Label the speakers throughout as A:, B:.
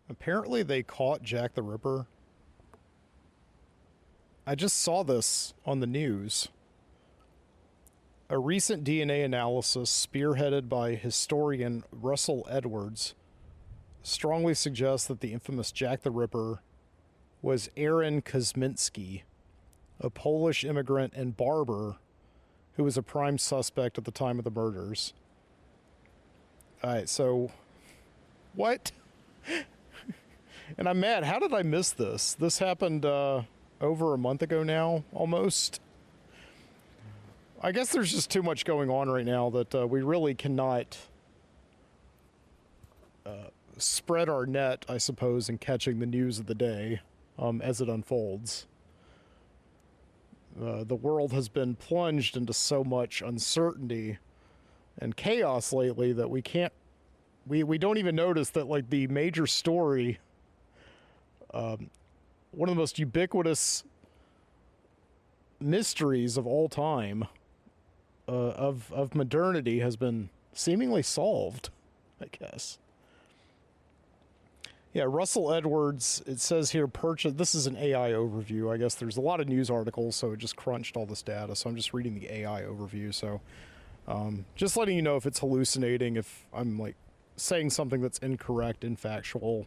A: Apparently they caught Jack the Ripper. I just saw this on the news. A recent DNA analysis spearheaded by historian Russell Edwards strongly suggests that the infamous Jack the Ripper was Aaron Kosminski, a Polish immigrant and barber who was a prime suspect at the time of the murders. Alright, so what? And I'm mad. How did I miss this? This happened over a month ago now, almost. I guess there's just too much going on right now that we really cannot spread our net, I suppose, in catching the news of the day as it unfolds. The world has been plunged into so much uncertainty and chaos lately that we don't even notice that, like, the major story, one of the most ubiquitous mysteries of all time, of modernity, has been seemingly solved, I guess. Yeah, Russell Edwards, it says here, this is an AI overview. I guess there's a lot of news articles, so it just crunched all this data. So I'm just reading the AI overview. So just letting you know if it's hallucinating, if I'm like saying something that's incorrect, infactual.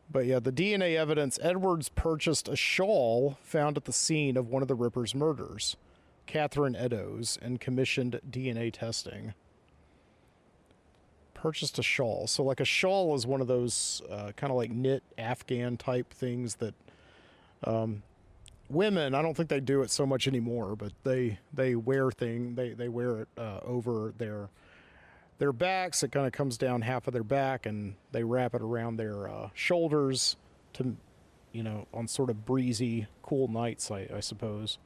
A: But yeah, the DNA evidence, Edwards purchased a shawl found at the scene of one of the Ripper's murders, Catherine Eddowes, and commissioned DNA testing. Purchased a shawl. So like a shawl is one of those kind of like knit Afghan type things that women, I don't think they do it so much anymore, but they wear they wear it over their backs. It kind of comes down half of their back, and they wrap it around their shoulders to, on sort of breezy, cool nights, I suppose.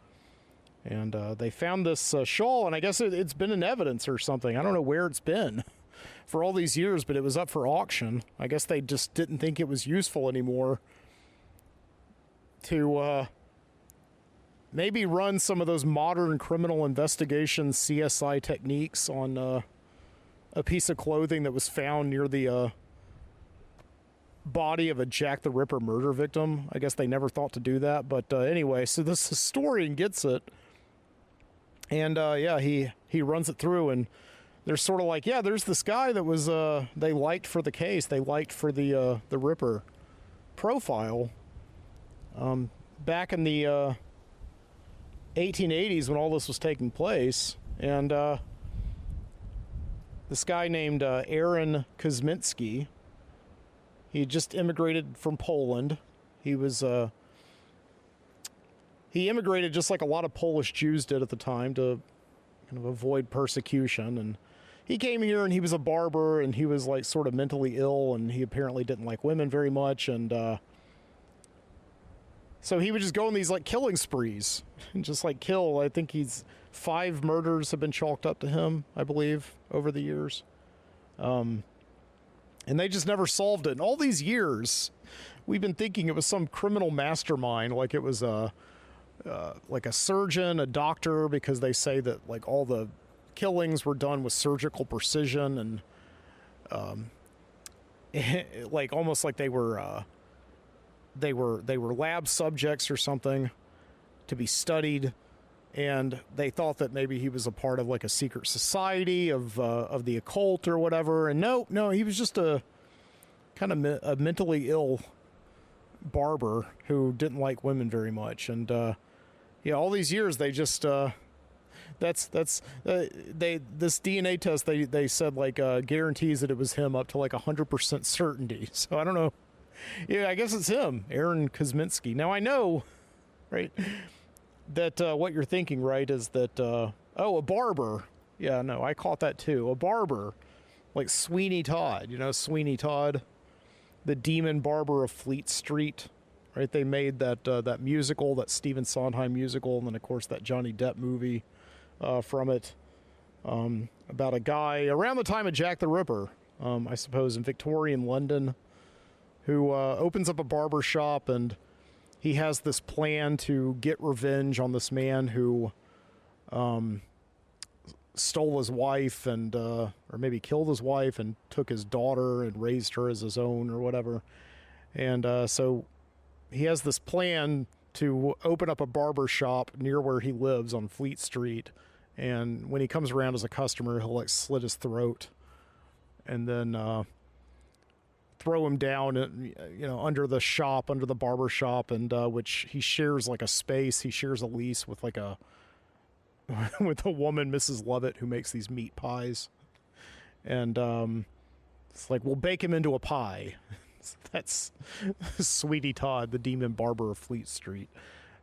A: And they found this shawl, and I guess it's been in evidence or something. I don't know where it's been for all these years, but it was up for auction. I guess they just didn't think it was useful anymore to maybe run some of those modern criminal investigation CSI techniques on a piece of clothing that was found near the body of a Jack the Ripper murder victim. I guess they never thought to do that, but anyway, so this historian gets it, and yeah, he runs it through, and they're sort of like, yeah, there's this guy that was they liked for the case, they liked for the Ripper profile back in the 1880s when all this was taking place, and this guy named Aaron Kosminski, he just immigrated from Poland. He immigrated just like a lot of Polish Jews did at the time to kind of avoid persecution, and he came here and he was a barber, and he was like sort of mentally ill, and he apparently didn't like women very much, and so he would just go on these like killing sprees and just like kill. I think 5 murders have been chalked up to him, I believe, over the years. And they just never solved it. And all these years, we've been thinking it was some criminal mastermind, like it was like a surgeon, a doctor, because they say that like all the killings were done with surgical precision, and like almost like they were lab subjects or something to be studied, and they thought that maybe he was a part of like a secret society of the occult or whatever. And no, he was just a kind of a mentally ill barber who didn't like women very much. And yeah, all these years they just this DNA test they said like guarantees that it was him up to like 100% certainty. So I don't know. Yeah, I guess it's him, Aaron Kosminski. Now I know, right, that what you're thinking, right, is that a barber. Yeah, no, I caught that too. A barber, like Sweeney Todd. You know Sweeney Todd, the demon barber of Fleet Street, right? They made that musical, that Stephen Sondheim musical, and then of course that Johnny Depp movie from it, about a guy around the time of Jack the Ripper, I suppose, in Victorian London, who opens up a barber shop, and he has this plan to get revenge on this man who stole his wife and or maybe killed his wife and took his daughter and raised her as his own or whatever. And so he has this plan to open up a barber shop near where he lives on Fleet Street. And when he comes around as a customer, he'll like slit his throat and then throw him down, under the shop, under the barber shop, and which he shares like a space. He shares a lease with like with a woman, Mrs. Lovett, who makes these meat pies. And it's like, we'll bake him into a pie. That's Sweetie Todd, the demon barber of Fleet Street.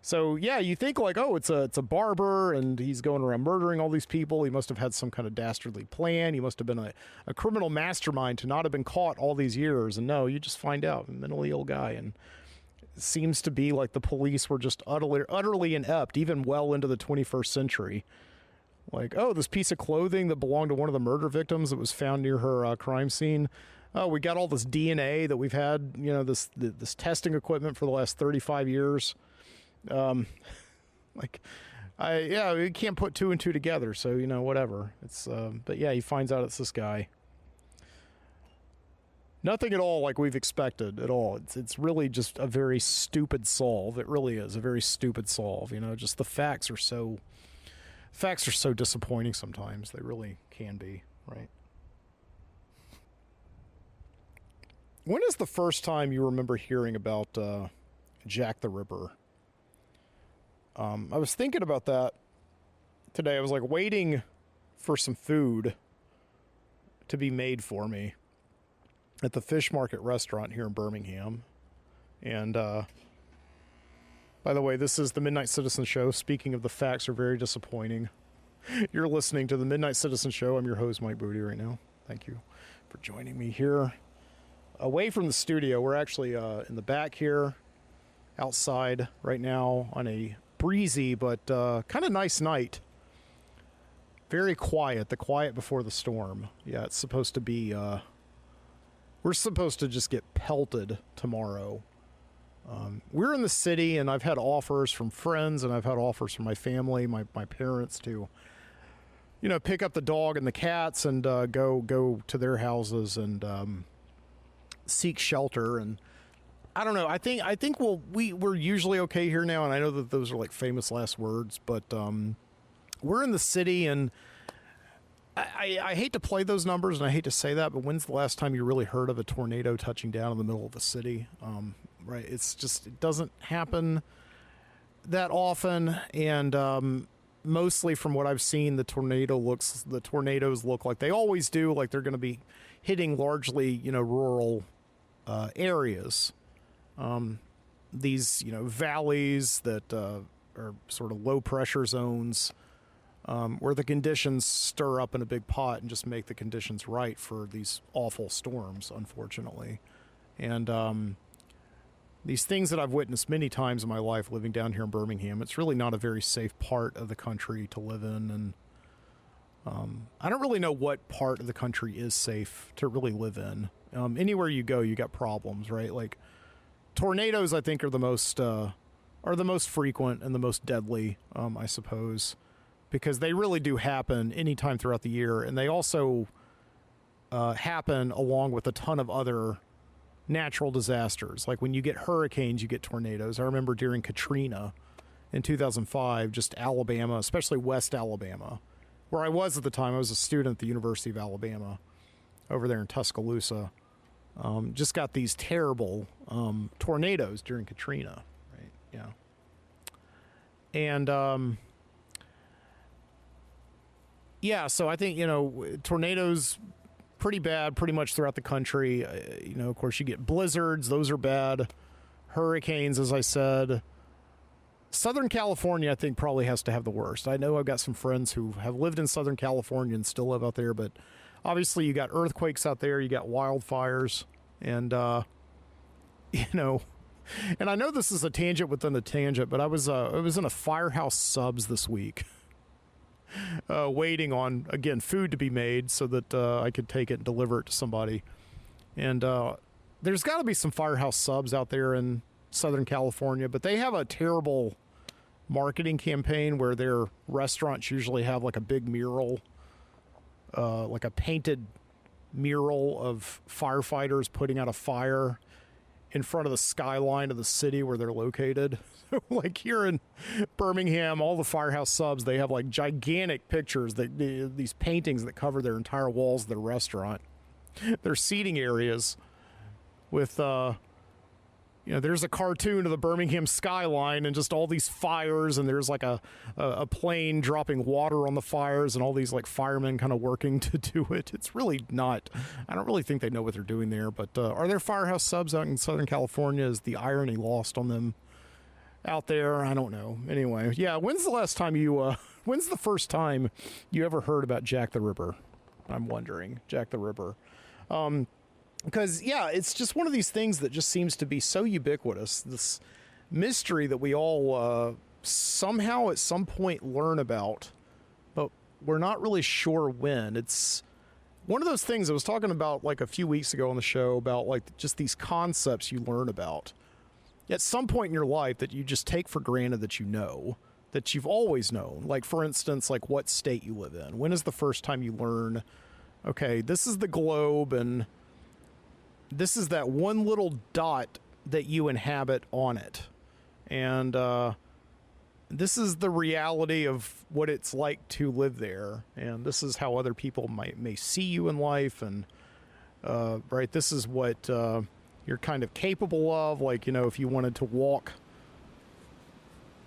A: So yeah, you think like, oh, it's a barber and he's going around murdering all these people. He must have had some kind of dastardly plan. He must have been a criminal mastermind to not have been caught all these years. And no, you just find out, a mentally ill guy. And it seems to be like the police were just utterly inept, even well into the 21st century. Like, oh, this piece of clothing that belonged to one of the murder victims that was found near her crime scene. Oh, we got all this DNA that we've had, this testing equipment for the last 35 years. We can't put two and two together. So, whatever. It's, but yeah, he finds out it's this guy. Nothing at all like we've expected at all. It's really just a very stupid solve. It really is a very stupid solve. Just the facts are so disappointing sometimes. They really can be, right? When is the first time you remember hearing about Jack the Ripper? I was thinking about that today. I was like waiting for some food to be made for me at the Fish Market restaurant here in Birmingham. And by the way, this is the Midnight Citizen Show. Speaking of the facts are very disappointing. You're listening to the Midnight Citizen Show. I'm your host, Mike Booty, right now. Thank you for joining me here. Away from the studio, we're actually in the back here, outside right now on a breezy but kind of nice night. Very quiet, the quiet before the storm. Yeah, it's supposed to be, we're supposed to just get pelted tomorrow. We're in the city, and I've had offers from friends, and I've had offers from my family, my parents to, pick up the dog and the cats and go to their houses and seek shelter. And I don't know. I think we're usually okay here now, and I know that those are like famous last words, but we're in the city, and I hate to play those numbers, and I hate to say that, but when's the last time you really heard of a tornado touching down in the middle of a city? Right? It doesn't happen that often, and mostly from what I've seen, the tornadoes look like they always do, like they're going to be hitting largely, rural areas. These, valleys that are sort of low pressure zones, where the conditions stir up in a big pot and just make the conditions right for these awful storms, unfortunately. And these things that I've witnessed many times in my life living down here in Birmingham, it's really not a very safe part of the country to live in. And I don't really know what part of the country is safe to really live in. Anywhere you go, you got problems, right? Like tornadoes, I think, are the most frequent and the most deadly, I suppose, because they really do happen anytime throughout the year, and they also happen along with a ton of other natural disasters. Like when you get hurricanes, you get tornadoes. I remember during Katrina in 2005, just Alabama, especially West Alabama, where I was at the time. I was a student at the University of Alabama over there in Tuscaloosa. Just got these terrible tornadoes during Katrina, right? Yeah. And so I think, tornadoes pretty bad pretty much throughout the country. Of course, you get blizzards. Those are bad. Hurricanes, as I said. Southern California, I think, probably has to have the worst. I know I've got some friends who have lived in Southern California and still live out there, but obviously you got earthquakes out there, you got wildfires, and, and I know this is a tangent within a tangent, but I was in a Firehouse Subs this week, waiting on, again, food to be made so that I could take it and deliver it to somebody. And there's got to be some Firehouse Subs out there in Southern California, but they have a terrible marketing campaign where their restaurants usually have like a big mural like a painted mural of firefighters putting out a fire in front of the skyline of the city where they're located. Like here in Birmingham, all the Firehouse subs, they have like gigantic pictures, these paintings that cover their entire walls of their restaurant. Their seating areas with, there's a cartoon of the Birmingham skyline and just all these fires, and there's like a plane dropping water on the fires and all these like firemen kind of working to do it. It's really not, I don't really think they know what they're doing there, but are there Firehouse subs out in Southern California? Is the irony lost on them out there? I don't know. Anyway, yeah, when's the first time you ever heard about Jack the Ripper? I'm wondering. Jack the Ripper. Because, yeah, it's just one of these things that just seems to be so ubiquitous. This mystery that we all somehow at some point learn about, but we're not really sure when. It's one of those things I was talking about like a few weeks ago on the show about like just these concepts you learn about at some point in your life that you just take for granted that you know, that you've always known. Like, for instance, like what state you live in. When is the first time you learn, okay, this is the globe and this is that one little dot that you inhabit on it. And this is the reality of what it's like to live there. And this is how other people may see you in life. And, right, this is what you're kind of capable of. Like, if you wanted to walk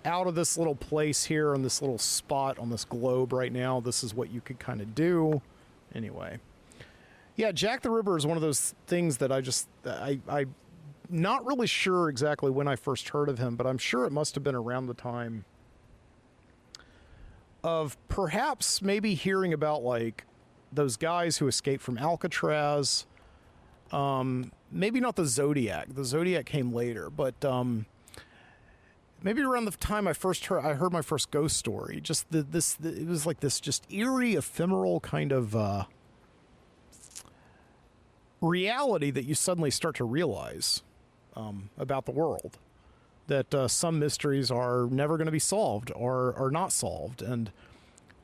A: out of this little place here on this little spot on this globe right now, this is what you could kind of do. Anyway. Yeah, Jack the Ripper is one of those things that I'm not really sure exactly when I first heard of him, but I'm sure it must have been around the time of perhaps maybe hearing about like those guys who escaped from Alcatraz. Maybe not the Zodiac. The Zodiac came later, but maybe around the time I heard my first ghost story. Just it was like this just eerie, ephemeral kind of reality that you suddenly start to realize about the world, that some mysteries are never going to be solved or are not solved, and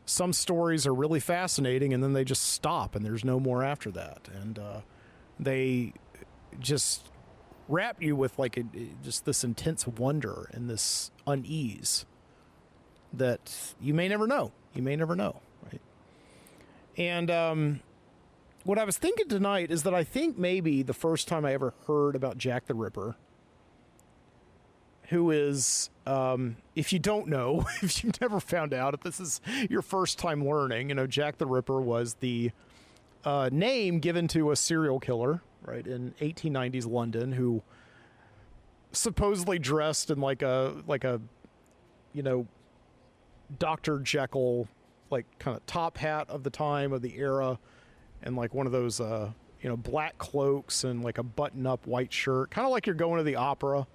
A: some stories are really fascinating and then they just stop and there's no more after that, and they just wrap you with like just this intense wonder and this unease that you may never know, right? And what I was thinking tonight is that I think maybe the first time I ever heard about Jack the Ripper, who is, if you don't know, if you've never found out, if this is your first time learning, Jack the Ripper was the name given to a serial killer, right, in 1890s London, who supposedly dressed in like a Dr. Jekyll, like kind of top hat of the time of the era, and like one of those, black cloaks and like a button-up white shirt, kind of like you're going to the opera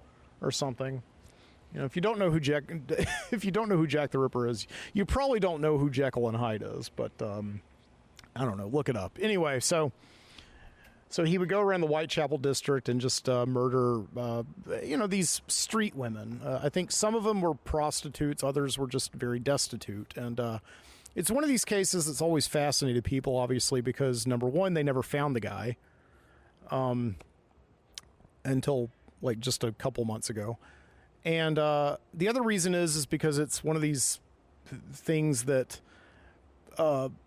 A: or something. If you don't know who Jack the Ripper is, you probably don't know who Jekyll and Hyde is. But I don't know. Look it up. Anyway, so he would go around the Whitechapel district and just murder, these street women. I think some of them were prostitutes, others were just very destitute, and it's one of these cases that's always fascinated people, obviously, because number one, they never found the guy until like just a couple months ago. And the other reason is because it's one of these things that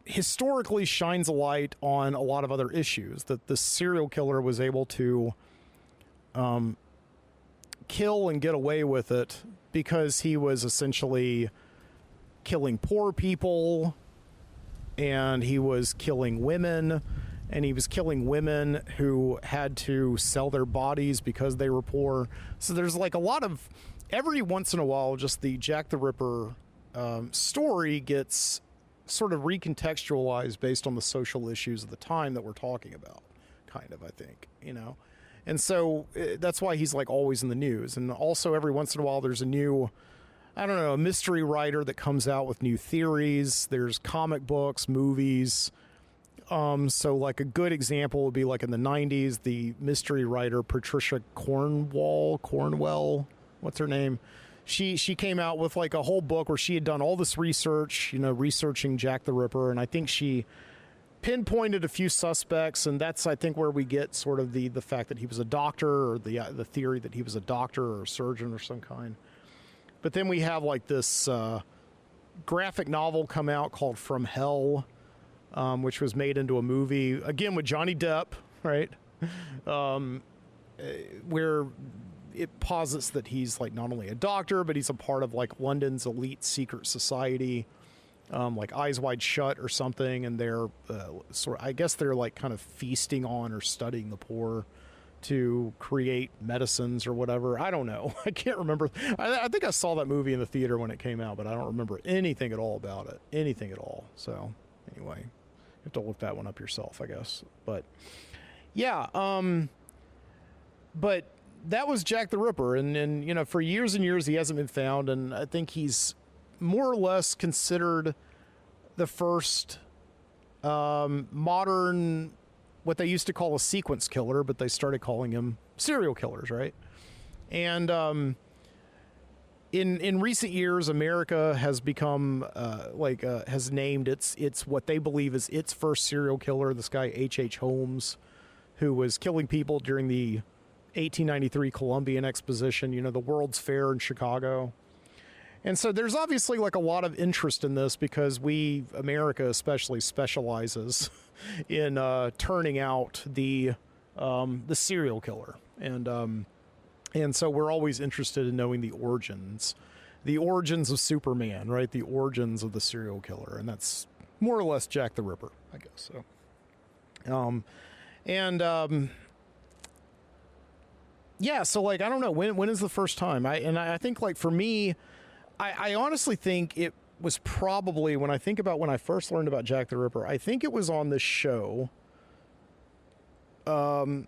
A: historically shines a light on a lot of other issues, that the serial killer was able to kill and get away with it because he was essentially killing poor people, and he was killing women, and he was killing women who had to sell their bodies because they were poor. So there's like a lot of, every once in a while, just the Jack the Ripper story gets sort of recontextualized based on the social issues of the time that we're talking about, kind of, I think, and so that's why he's like always in the news. And also every once in a while there's a new, a mystery writer that comes out with new theories. There's comic books, movies. So like a good example would be like in the 90s, the mystery writer Patricia Cornwell, what's her name? She came out with like a whole book where she had done all this research, researching Jack the Ripper. And I think she pinpointed a few suspects, and that's, I think, where we get sort of the fact that he was a doctor, or the theory that he was a doctor or a surgeon or some kind. But then we have like this graphic novel come out called From Hell, which was made into a movie, again with Johnny Depp, right? Where it posits that he's like not only a doctor, but he's a part of like London's elite secret society, like Eyes Wide Shut or something, and they're I guess they're like kind of feasting on or studying the poor to create medicines or whatever. I don't know. I can't remember. I think I saw that movie in the theater when it came out, but I don't remember anything at all about it. Anything at all. So anyway, you have to look that one up yourself, I guess. But yeah, but that was Jack the Ripper, and you know, for years and years he hasn't been found, and I think he's more or less considered the first modern, what they used to call a sequence killer, but they started calling him serial killers, right? And in recent years, America has become has named its what they believe is its first serial killer, this guy H.H. Holmes, who was killing people during the 1893 Columbian Exposition, you know, the World's Fair in Chicago. And so there's obviously like a lot of interest in this because America especially specializes in turning out the serial killer. And so we're always interested in knowing the origins of Superman, right? The origins of the serial killer. And that's more or less Jack the Ripper, I guess. So, yeah, so like, I don't know, when is the first time? I think like for me, I honestly think it was probably, when I think about when I first learned about Jack the Ripper, I think it was on this show. You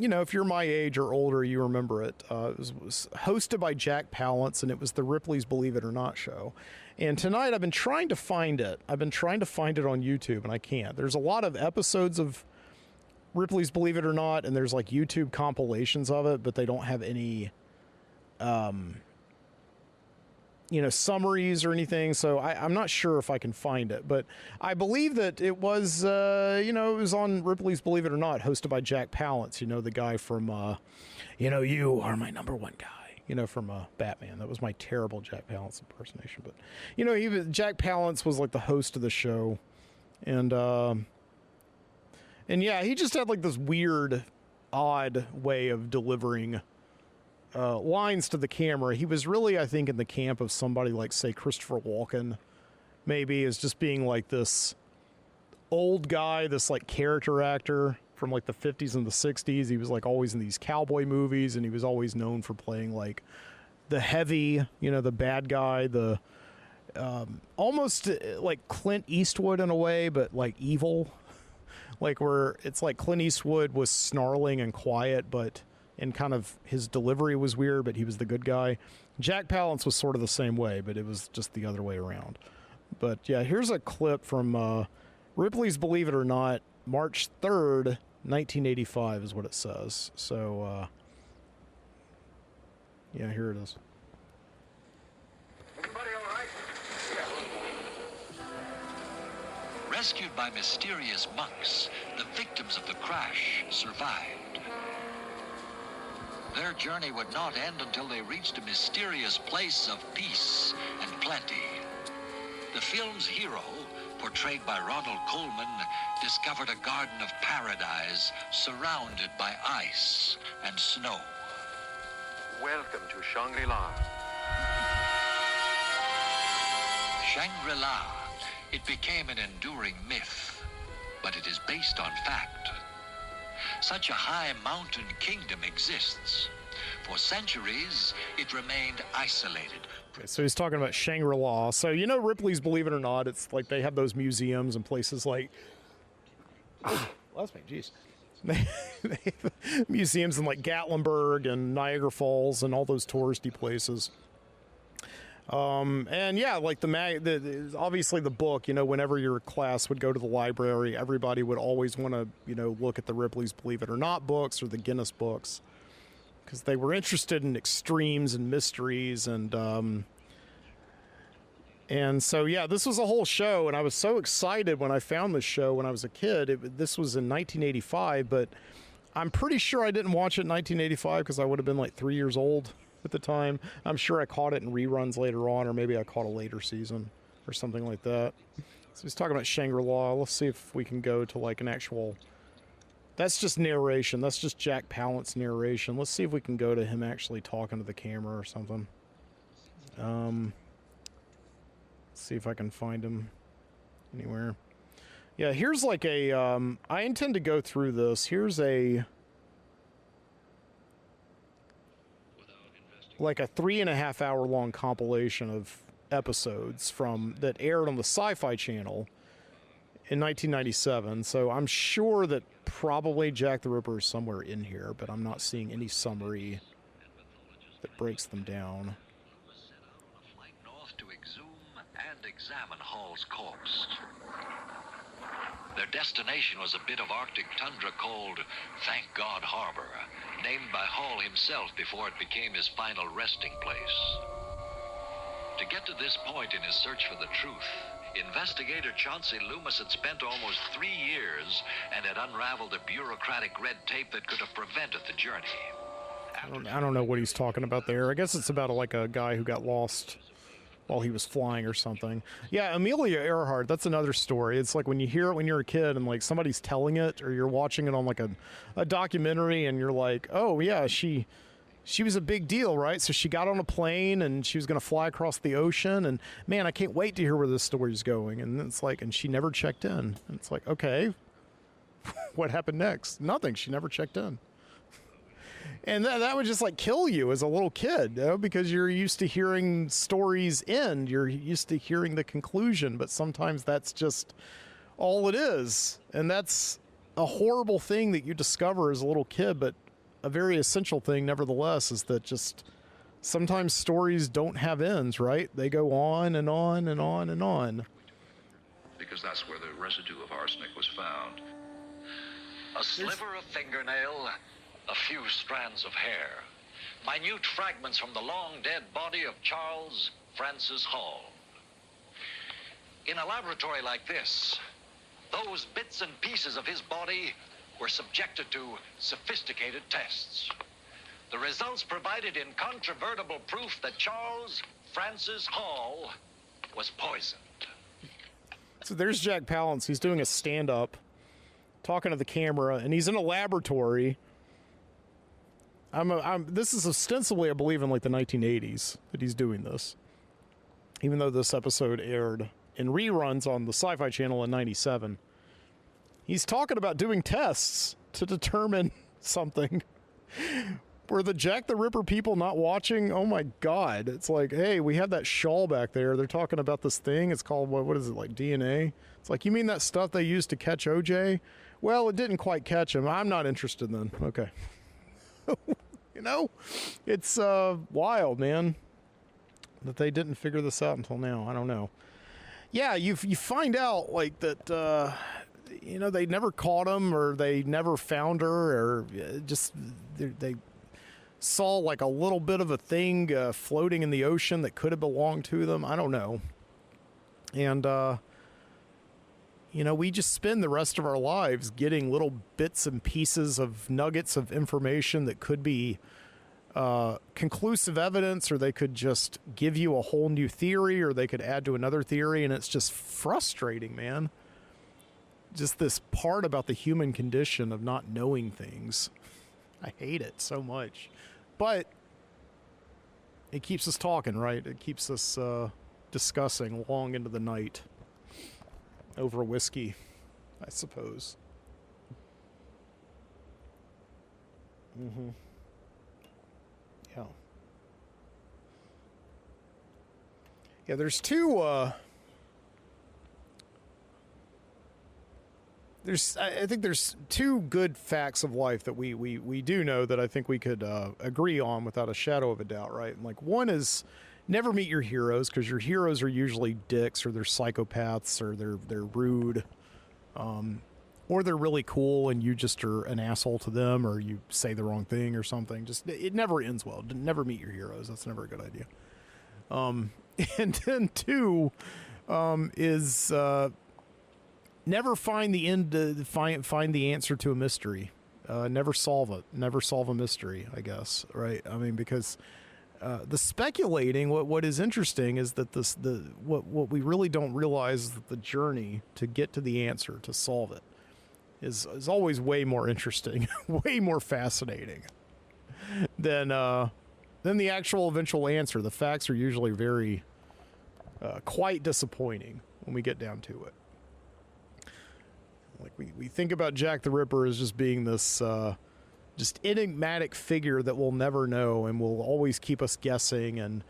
A: know, if you're my age or older, you remember it. It was hosted by Jack Palance, and it was the Ripley's Believe It or Not show. And tonight I've been trying to find it. I've been trying to find it on YouTube, and I can't. There's a lot of episodes of Ripley's Believe It or Not, and there's like YouTube compilations of it, but they don't have any you know, summaries or anything, so I'm not sure if I can find it, but I believe that it was you know, it was on Ripley's Believe It or Not, hosted by Jack Palance, you know, the guy from you know, You Are My Number One Guy, you know, from Batman. That was my terrible Jack Palance impersonation, but you know, Jack Palance was like the host of the show, and yeah, he just had like this weird, odd way of delivering lines to the camera. He was really, I think, in the camp of somebody like, say, Christopher Walken, maybe, as just being like this old guy, this like character actor from like the 50s and the 60s. He was like always in these cowboy movies, and he was always known for playing like the heavy, you know, the bad guy, the almost like Clint Eastwood in a way, but like evil. Like where it's like Clint Eastwood was snarling and quiet, and kind of his delivery was weird, but he was the good guy. Jack Palance was sort of the same way, but it was just the other way around. But yeah, here's a clip from Ripley's Believe It or Not, March 3rd, 1985 is what it says. So, yeah, here it is.
B: Everybody all right? Yeah. Rescued by mysterious monks, the victims of the crash survived. Their journey would not end until they reached a mysterious place of peace and plenty. The film's hero, portrayed by Ronald Colman, discovered a garden of paradise surrounded by ice and snow.
C: Welcome to Shangri-La.
B: Shangri-La. It became an enduring myth, but it is based on fact. Such a high mountain kingdom exists. For centuries, it remained isolated.
A: So he's talking about Shangri-La. So, you know, Ripley's Believe It or Not, it's like they have those museums and places like... Bless me, jeez. They have museums in like Gatlinburg and Niagara Falls and all those touristy places. And yeah, like obviously the book, you know, whenever your class would go to the library, everybody would always want to, you know, look at the Ripley's Believe It or Not books or the Guinness books, because they were interested in extremes and mysteries. And And so, yeah, this was a whole show, and I was so excited when I found this show when I was a kid. This was in 1985, but I'm pretty sure I didn't watch it in 1985 because I would have been like 3 years old at the time. I'm sure I caught it in reruns later on, or maybe I caught a later season or something like that. So he's talking about Shangri-La. Let's see if we can go to like an actual... That's just narration. That's just Jack Palant's narration. Let's see if we can go to him actually talking to the camera or something. Let's see if I can find him anywhere. Yeah, here's like a... I intend to go through this. Here's a... like a 3.5 hour long compilation of episodes from that aired on the Sci-Fi Channel in 1997. So I'm sure that probably Jack the Ripper is somewhere in here, but I'm not seeing any summary that breaks them down.
B: North to exhume and examine Hall's corpse. Their destination was a bit of Arctic tundra called Thank God Harbor, named by Hall himself before it became his final resting place. To get to this point in his search for the truth, investigator Chauncey Loomis had spent almost 3 years and had unraveled the bureaucratic red tape that could have prevented the journey.
A: I don't know what he's talking about there. I guess it's about like a guy who got lost while he was flying or something. Yeah, Amelia Earhart, that's another story. It's like when you hear it when you're a kid and like somebody's telling it, or you're watching it on like a documentary and you're like, oh yeah, she was a big deal, right? So she got on a plane and she was going to fly across the ocean, and man, I can't wait to hear where this story's going. And it's like, and she never checked in. And it's like, okay, what happened next? Nothing. She never checked in. And that would just like kill you as a little kid, you know, because you're used to hearing stories end. You're used to hearing the conclusion, but sometimes that's just all it is. And that's a horrible thing that you discover as a little kid, but a very essential thing nevertheless is that just sometimes stories don't have ends, right? They go on and on and on and on.
D: Because that's where the residue of arsenic was found.
B: A sliver of fingernail, a few strands of hair, minute fragments from the long-dead body of Charles Francis Hall. In a laboratory like this, those bits and pieces of his body were subjected to sophisticated tests. The results provided incontrovertible proof that Charles Francis Hall was poisoned.
A: So there's Jack Palance. He's doing a stand-up, talking to the camera, and he's in a laboratory. This is ostensibly, I believe, in like the 1980s that he's doing this, even though this episode aired in reruns on the Sci-Fi Channel in 97. He's talking about doing tests to determine something. Were the Jack the Ripper people not watching? Oh my God. It's like, hey, we have that shawl back there. They're talking about this thing. It's called, what is it, like DNA? It's like, you mean that stuff they used to catch OJ? Well, it didn't quite catch him. I'm not interested then. Okay. You know, it's wild, man, that they didn't figure this out until now. I don't know. Yeah, you find out like that, you know, they never caught him, or they never found her, or just they saw like a little bit of a thing floating in the ocean that could have belonged to them. I don't know. And, you know, we just spend the rest of our lives getting little bits and pieces of nuggets of information that could be conclusive evidence, or they could just give you a whole new theory, or they could add to another theory. And it's just frustrating, man. Just this part about the human condition of not knowing things. I hate it so much. But it keeps us talking, right? It keeps us discussing long into the night over whiskey, I suppose. Mm-hmm. Yeah. Yeah, there's two... I think there's two good facts of life that we do know that I think we could agree on without a shadow of a doubt, right? And like, one is never meet your heroes, because your heroes are usually dicks, or they're psychopaths, or they're rude, or they're really cool and you just are an asshole to them, or you say the wrong thing or something. Just, it never ends well. Never meet your heroes. That's never a good idea. And then 2 is never find the end to find the answer to a mystery. Never solve it. Never solve a mystery, I guess, right? I mean, because the speculating, what is interesting is that what we really don't realize is that the journey to get to the answer, to solve it, is always way more interesting, way more fascinating than the actual eventual answer. The facts are usually very quite disappointing when we get down to it. Like we think about Jack the Ripper as just being this just enigmatic figure that we'll never know and will always keep us guessing, and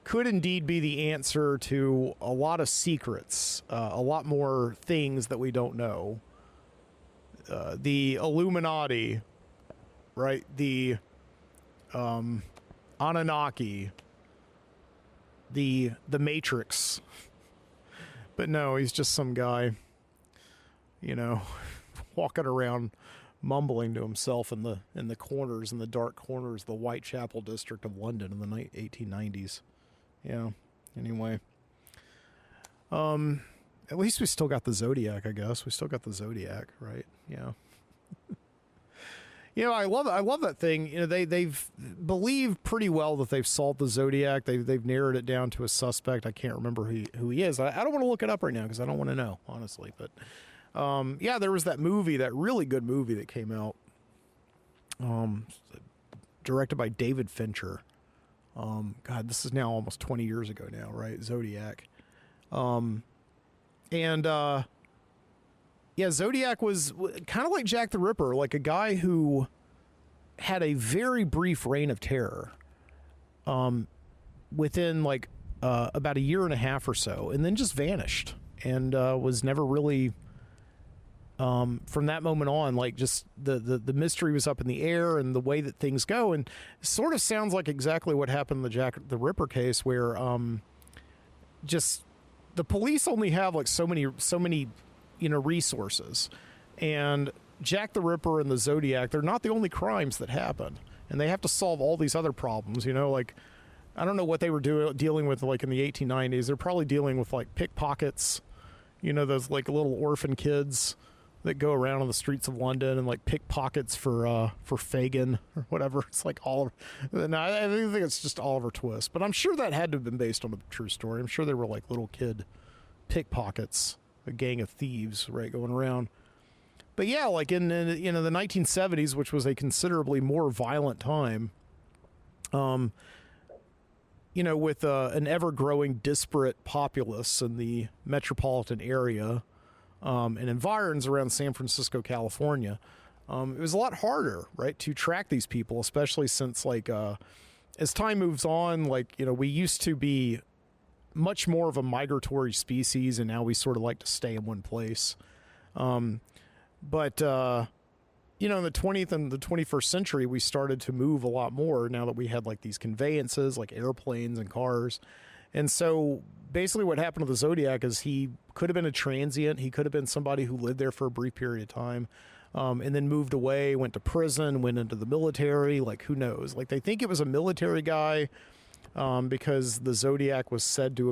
A: could indeed be the answer to a lot of secrets, a lot more things that we don't know. The Illuminati, right? The Anunnaki, the Matrix. But no, he's just some guy, walking around mumbling to himself in the corners, in the dark corners, the Whitechapel district of London in the 1890s. Yeah. Anyway, at least we still got the Zodiac, I guess. We still got the Zodiac, right? Yeah. I love that thing. They've believed pretty well that they've solved the Zodiac. They've narrowed it down to a suspect. I can't remember who he is. I don't want to look it up right now because I don't want to know, honestly. But there was that movie, that really good movie that came out, directed by David Fincher. God, this is now almost 20 years ago now, right? Zodiac. Zodiac was kind of like Jack the Ripper, like a guy who had a very brief reign of terror within about a year and a half or so, and then just vanished and was never really, from that moment on, like just the mystery was up in the air and the way that things go. And it sort of sounds like exactly what happened in the Jack the Ripper case, where just the police only have like so many resources, and Jack the Ripper and the Zodiac, they're not the only crimes that happen, and they have to solve all these other problems. Like, I don't know what they were dealing with like in the 1890s. They're probably dealing with like pickpockets, those like little orphan kids that go around on the streets of London and like pickpockets for Fagin or whatever. It's like Oliver. No, I think it's just Oliver Twist, but I'm sure that had to have been based on a true story. I'm sure they were like little kid pickpockets, a gang of thieves, right, going around. But yeah, like in the 1970s, which was a considerably more violent time, with an ever-growing disparate populace in the metropolitan area and environs around San Francisco, California, it was a lot harder, right, to track these people, especially since, like, as time moves on, like, we used to be much more of a migratory species, and now we sort of like to stay in one place. But in the 20th and the 21st century, we started to move a lot more now that we had like these conveyances, like airplanes and cars. And so basically what happened to the Zodiac is he could have been a transient. He could have been somebody who lived there for a brief period of time, and then moved away, went to prison, went into the military. Like, who knows? Like, they think it was a military guy, because the Zodiac was said to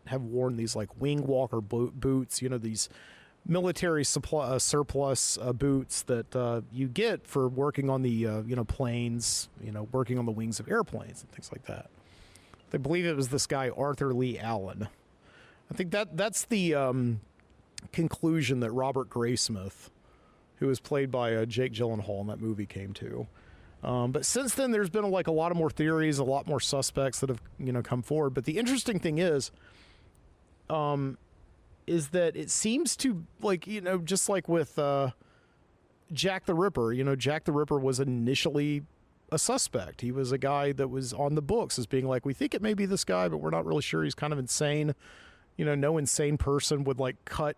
A: have worn these like wing walker boots, these military surplus boots that you get for working on the planes, working on the wings of airplanes and things like that. They believe it was this guy Arthur Lee Allen. I think that's the conclusion that Robert Graysmith, who was played by Jake Gyllenhaal in that movie, came to. But since then, there's been a lot of more theories, a lot more suspects that have come forward. But the interesting thing is that it seems to, like, just like with Jack the Ripper. Jack the Ripper was initially a suspect. He was a guy that was on the books as being like, we think it may be this guy, but we're not really sure. He's kind of insane. No insane person would like cut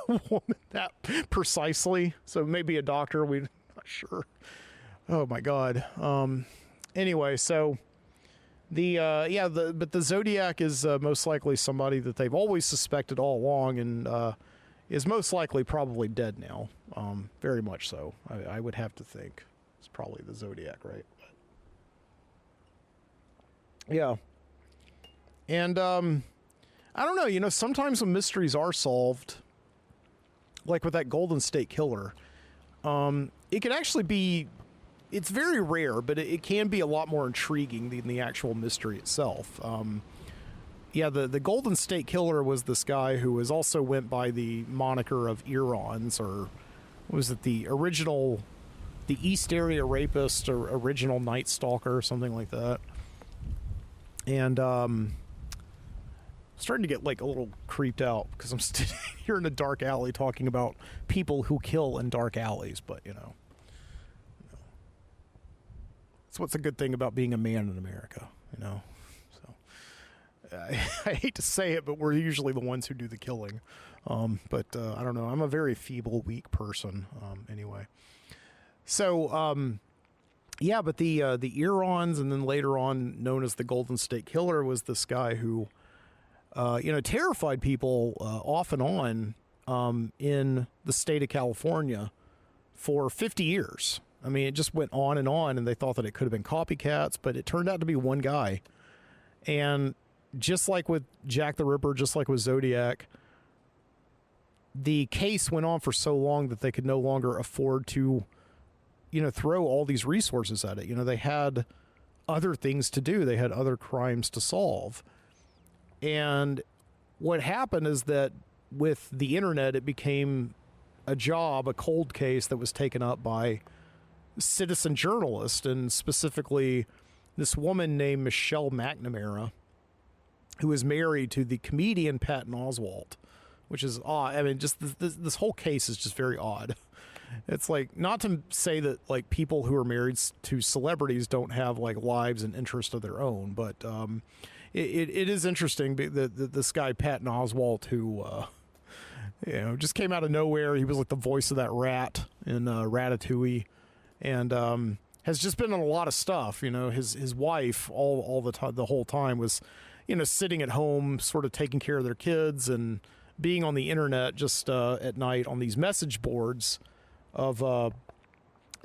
A: a woman that precisely. So maybe a doctor. We're not sure. Oh my God. Anyway, so but the Zodiac is most likely somebody that they've always suspected all along, and is most likely probably dead now. Very much so. I would have to think it's probably the Zodiac, right? But, yeah. And I don't know, you know, sometimes when mysteries are solved, like with that Golden State Killer, it can actually be, it's very rare, but it can be a lot more intriguing than the actual mystery itself. Yeah, the Golden State Killer was this guy who was also went by the moniker of Earons, or was it the East Area Rapist or original Night Stalker or something like that. And starting to get like a little creeped out because I'm standing here in a dark alley talking about people who kill in dark alleys, but you know. That's what's a good thing about being a man in America, you know. So I hate to say it, but we're usually the ones who do the killing. But I don't know. I'm a very feeble, weak person. Anyway, so yeah, but the Earons, and then later on known as the Golden State Killer, was this guy who you know, terrified people off and on in the state of California for 50 years. I mean, it just went on, and they thought that it could have been copycats, but it turned out to be one guy. And just like with Jack the Ripper, just like with Zodiac, the case went on for so long that they could no longer afford to, you know, throw all these resources at it. You know, they had other things to do. They had other crimes to solve. And what happened is that with the internet, it became a job, a cold case that was taken up by citizen journalists, and specifically this woman named Michelle McNamara, who is married to the comedian Patton Oswalt, which is odd. I mean, just this whole case is just very odd. It's like, not to say that like people who are married to celebrities don't have like lives and interests of their own, but it is interesting that this guy Patton Oswalt, who you know, just came out of nowhere. He was like the voice of that rat in Ratatouille, and has just been on a lot of stuff. You know, his wife all the time, the whole time, was, you know, sitting at home, sort of taking care of their kids and being on the internet just at night on these message boards of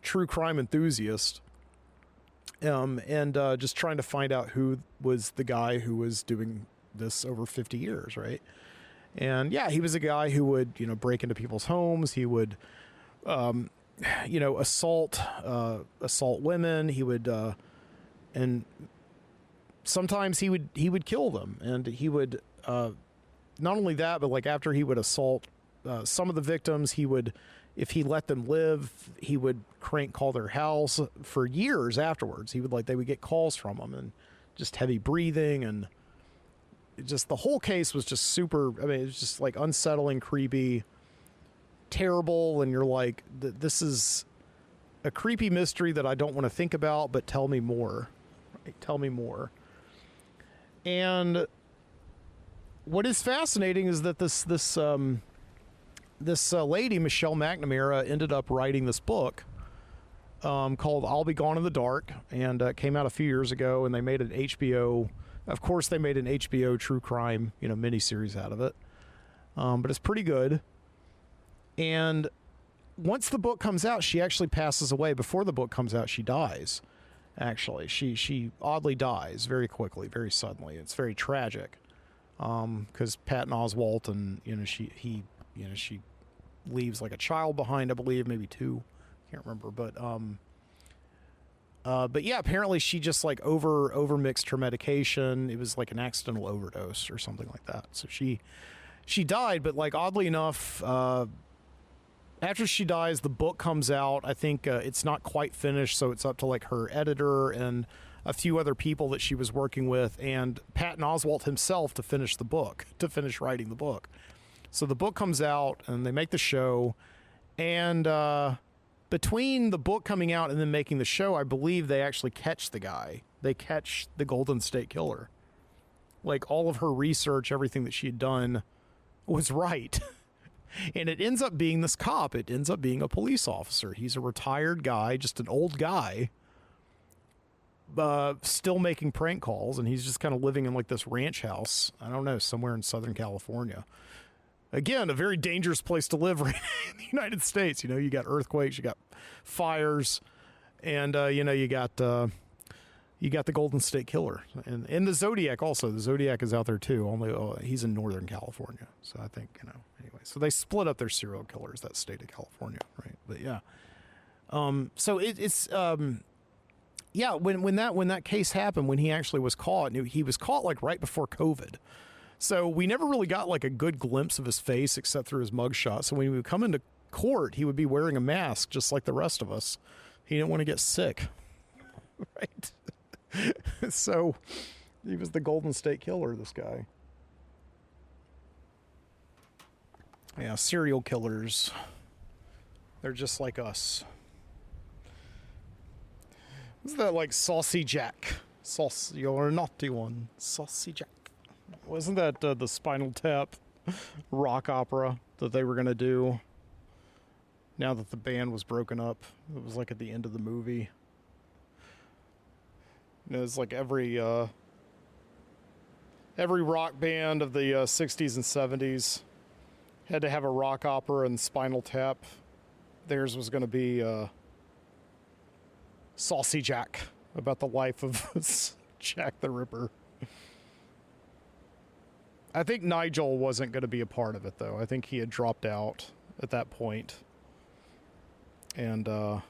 A: true crime enthusiasts, and just trying to find out who was the guy who was doing this over 50 years, right? And yeah, he was a guy who would, you know, break into people's homes. He would, you know, assault women. He would, and sometimes he would kill them. And he would, not only that, but like after he would assault some of the victims, he would, if he let them live, he would crank call their house for years afterwards. He would they would get calls from him, and just heavy breathing, and just the whole case was just super. I mean, it was just like unsettling, creepy, terrible, and you're like, this is a creepy mystery that I don't want to think about, but tell me more. Right? Tell me more. And what is fascinating is that this lady, Michelle McNamara, ended up writing this book called I'll Be Gone in the Dark, and it came out a few years ago, and they made an HBO. Of course, they made an HBO true crime, you know, miniseries out of it. But it's pretty good. And once the book comes out, she actually passes away. Before the book comes out, she dies. Actually, she oddly dies very quickly, very suddenly. It's very tragic, because Patton Oswalt, and you know, she leaves like a child behind, I believe, maybe two, can't remember, but yeah, apparently she just like over mixed her medication. It was like an accidental overdose or something like that. So she died, but like oddly enough, after she dies, the book comes out. I think it's not quite finished, so it's up to like her editor and a few other people that she was working with, and Patton Oswalt himself to finish writing the book. So the book comes out, and they make the show, and between the book coming out and then making the show, I believe they actually catch the guy. They catch the Golden State Killer. Like, all of her research, everything that she had done was right. And it ends up being this cop. It ends up being a police officer. He's a retired guy, just an old guy, still making prank calls, and he's just kind of living in like this ranch house, I don't know, somewhere in Southern California. Again, a very dangerous place to live right in the United States. You know, you got earthquakes, you got fires, and, you know, you got you got the Golden State Killer, and the Zodiac also. The Zodiac is out there too. Only he's in Northern California, so I think Anyway, so they split up their serial killers. That state of California, right? But yeah, so it's yeah. When that case happened, when he actually was caught, he was caught like right before COVID. So we never really got like a good glimpse of his face except through his mugshot. So when he would come into court, he would be wearing a mask just like the rest of us. He didn't want to get sick, right? So he was the Golden State Killer, this guy. Yeah, serial killers. They're just like us. Isn't that like Saucy Jack? Saucy, you're a naughty one. Saucy Jack. Wasn't that the Spinal Tap rock opera that they were going to do now that the band was broken up? It was like at the end of the movie. It was like every rock band of the 60s and 70s had to have a rock opera, and Spinal Tap, theirs was going to be Saucy Jack, about the life of Jack the Ripper. I think Nigel wasn't going to be a part of it, though. I think he had dropped out at that point. And it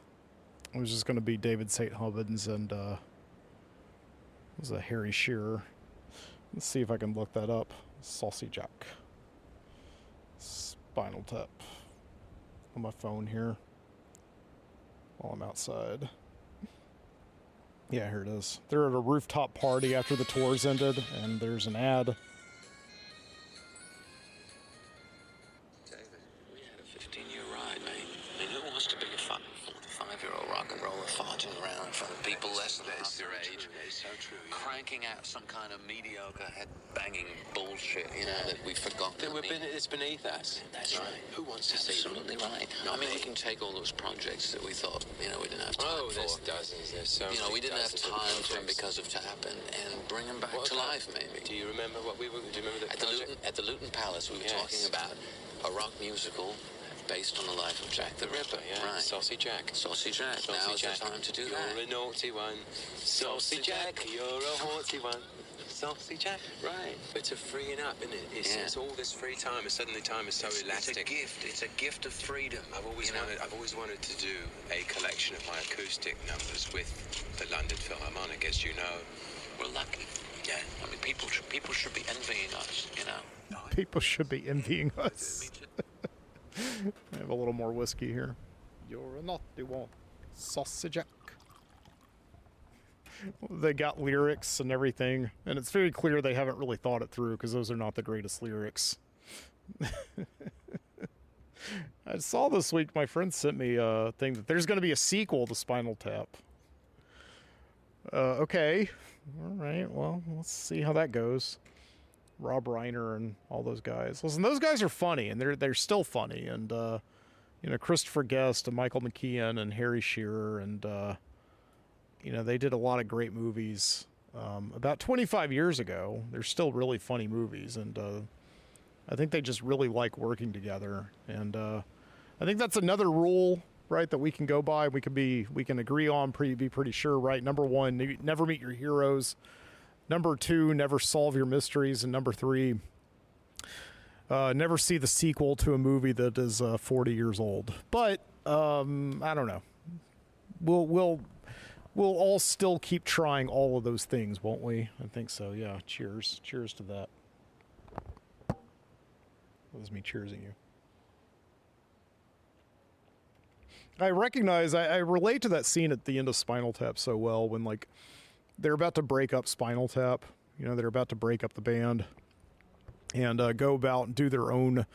A: was just going to be David St. Hubbins and it was a Harry Shearer. Let's see if I can look that up. Saucy Jack. Spinal Tap. On my phone here. While I'm outside. Yeah, here it is. They're at a rooftop party after the tours ended, and there's an ad.
E: David, we had a 15-year ride, mate. I mean, who wants to be a 45-year-old rock and roller farting around in front of people less than half their age, cranking out some kind of mediocre head-banging bullshit, that we forgot.
F: It's beneath us.
E: That's right.
F: Who wants to see them?
E: Absolutely right. I mean, we can take all those projects that we thought, we didn't have time for.
F: There's dozens. There's so many.
E: We didn't have
F: dozens of
E: time for them
F: projects.
E: because of Tap and bring them back to life, maybe.
F: Do you remember what we were? Do you remember the project?
E: At the Luton Palace, we were talking about a rock musical based on the life of Jack the Ripper.
F: Yeah,
E: Right.
F: Saucy Jack.
E: Saucy Jack. Now is the time to do that.
F: You're a naughty one. Saucy Jack. You're a haughty one. Saucy Jack. Right. It's a freeing up, isn't it? It's all this free time, and suddenly time is so elastic.
B: It's a gift. It's a gift of freedom.
F: I've always wanted to do a collection of my acoustic numbers with the London Philharmonic, as you know.
E: We're lucky. Yeah. I mean, people should be envying us,
A: People should be envying us. I have a little more whiskey here. You're a naughty one. Saucy Jack. They got lyrics and everything, and it's very clear they haven't really thought it through because those are not the greatest lyrics. I saw this week, my friend sent me a thing that there's going to be a sequel to Spinal Tap. Okay. All right, well, let's see how that goes. Rob Reiner and all those guys. Listen, those guys are funny, and they're still funny. And, Christopher Guest and Michael McKean and Harry Shearer, and, they did a lot of great movies. About 25 years ago, they're still really funny movies, and I think they just really like working together. And I think that's another rule, right, that we can go by. We can agree on, be pretty sure, right? Number one, never meet your heroes. Number two, never solve your mysteries. And number three, never see the sequel to a movie that is 40 years old. But I don't know. We'll all still keep trying all of those things, won't we? I think so. Yeah. Cheers. Cheers to that. That was me cheersing you. I recognize, I relate to that scene at the end of Spinal Tap so well when, like, they're about to break up Spinal Tap. They're about to break up the band and go about and do their own,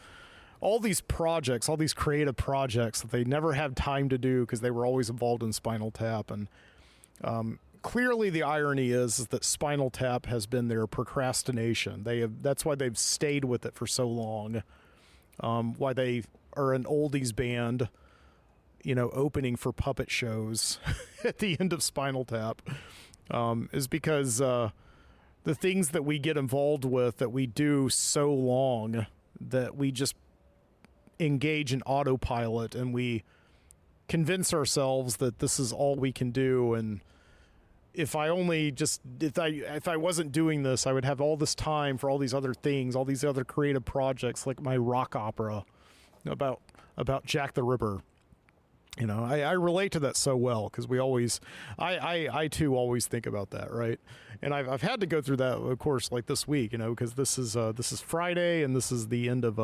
A: all these projects, all these creative projects that they never had time to do because they were always involved in Spinal Tap. And clearly the irony is that Spinal Tap has been their procrastination. That's why they've stayed with it for so long. Why they are an oldies band, opening for puppet shows at the end of Spinal Tap. Is because the things that we get involved with that we do so long that we just engage in autopilot and we convince ourselves that this is all we can do, and if I wasn't doing this, I would have all this time for all these other things, all these other creative projects, like my rock opera about Jack the Ripper. You know, I relate to that so well, because I too always think about that, right? And I've had to go through that, of course, like this week, you know, because this is Friday, and this is the end of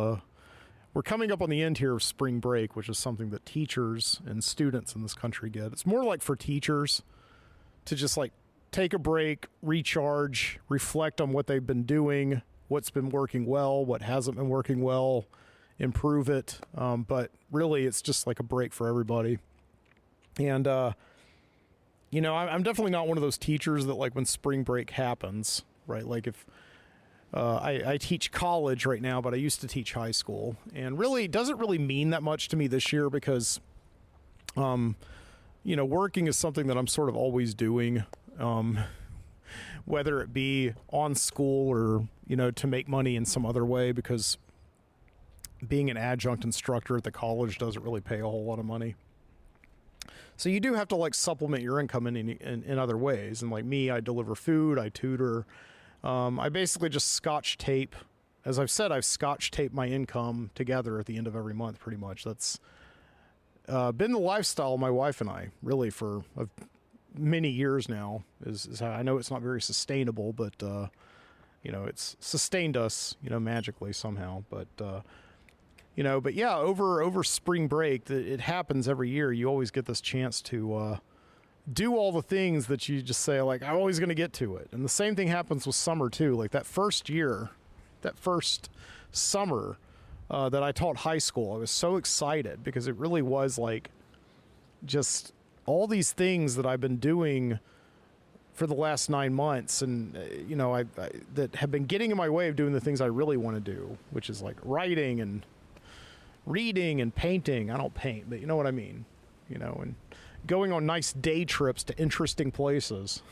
A: we're coming up on the end here of spring break, which is something that teachers and students in this country get. It's more like for teachers to just like take a break, recharge, reflect on what they've been doing, what's been working well, what hasn't been working well, improve it. But really, it's just like a break for everybody. And, you know, I'm definitely not one of those teachers that, like, when spring break happens, right? Like, if I teach college right now, but I used to teach high school, and really, it doesn't really mean that much to me this year because, you know, working is something that I'm sort of always doing, whether it be on school or, you know, to make money in some other way, because being an adjunct instructor at the college doesn't really pay a whole lot of money. So you do have to like supplement your income in other ways. And like me, I deliver food, I tutor. I basically just scotch tape. As I've said, I've scotch taped my income together at the end of every month, pretty much. That's been the lifestyle of my wife and I, really, for many years now. Is how I know it's not very sustainable, but you know, it's sustained us, you know, magically somehow. But you know, but yeah, over spring break, it happens every year. You always get this chance to do all the things that you just say, like, I'm always going to get to it. And the same thing happens with summer too. Like that first summer that I taught high school, I was so excited because it really was like just all these things that I've been doing for the last 9 months, and you know, I that have been getting in my way of doing the things I really want to do, which is like writing and reading and painting. I don't paint, but you know what I mean, you know, and going on nice day trips to interesting places.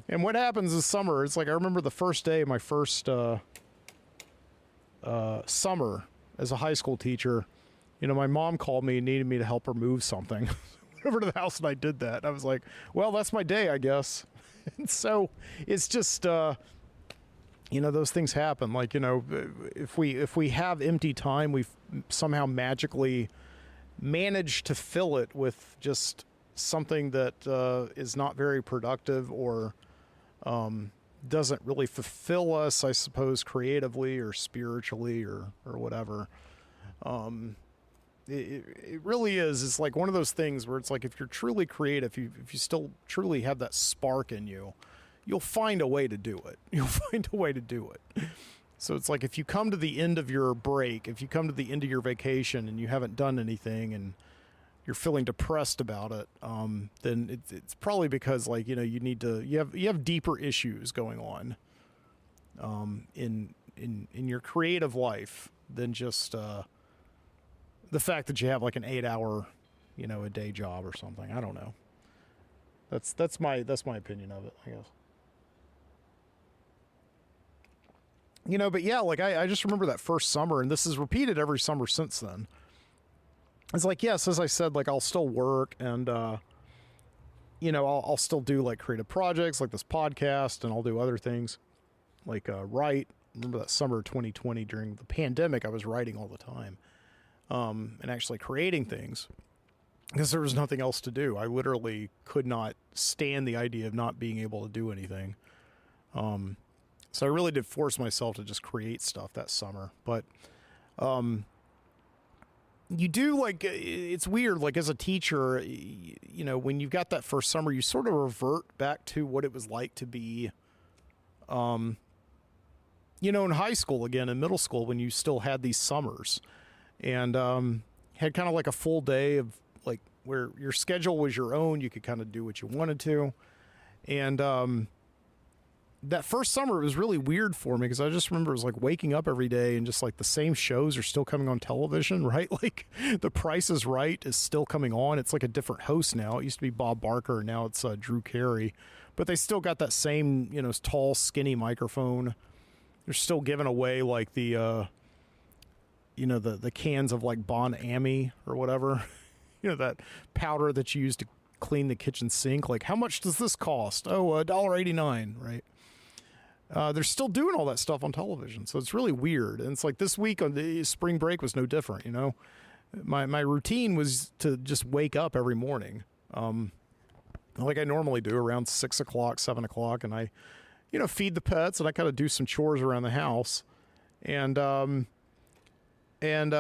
A: And what happens this summer, it's like, I remember the first day of my first summer as a high school teacher, you know, my mom called me and needed me to help her move something. Went over to the house and I did that. I was like, well, that's my day, I guess. And so it's just, you know, those things happen. Like, you know, if we have empty time, we've somehow magically managed to fill it with just something that is not very productive or doesn't really fulfill us, I suppose, creatively or spiritually or whatever. It really is. It's like one of those things where it's like, if you're truly creative, if you still truly have that spark in you, you'll find a way to do it. You'll find a way to do it. So it's like, if you come to the end of your break, if you come to the end of your vacation and you haven't done anything and you're feeling depressed about it, then it's probably because, like, you know, you have deeper issues going on in your creative life than just the fact that you have like an 8-hour, you know, a day job or something. I don't know. That's my opinion of it, I guess. You know, but yeah, like I just remember that first summer, and this is repeated every summer since then. It's like, yes, as I said, like, I'll still work and, you know, I'll still do like creative projects like this podcast, and I'll do other things like write. Remember that summer of 2020 during the pandemic, I was writing all the time and actually creating things because there was nothing else to do. I literally could not stand the idea of not being able to do anything. So I really did force myself to just create stuff that summer. But you do, like, it's weird, like, as a teacher, you know, when you've got that first summer, you sort of revert back to what it was like to be, you know, in high school again, in middle school, when you still had these summers and had kind of like a full day of, like, where your schedule was your own. You could kind of do what you wanted to. And that first summer, it was really weird for me because I just remember it was like waking up every day and just like the same shows are still coming on television, right? Like The Price is Right is still coming on. It's like a different host now. It used to be Bob Barker. Now it's Drew Carey, but they still got that same, you know, tall, skinny microphone. They're still giving away like the, you know, the cans of like Bon Ami or whatever, you know, that powder that you use to clean the kitchen sink. Like, how much does this cost? Oh, $1.89, right? They're still doing all that stuff on television, so it's really weird. And it's like this week on the spring break was no different, you know? My routine was to just wake up every morning, like I normally do around 6 o'clock, 7 o'clock, and I, you know, feed the pets and I kind of do some chores around the house. And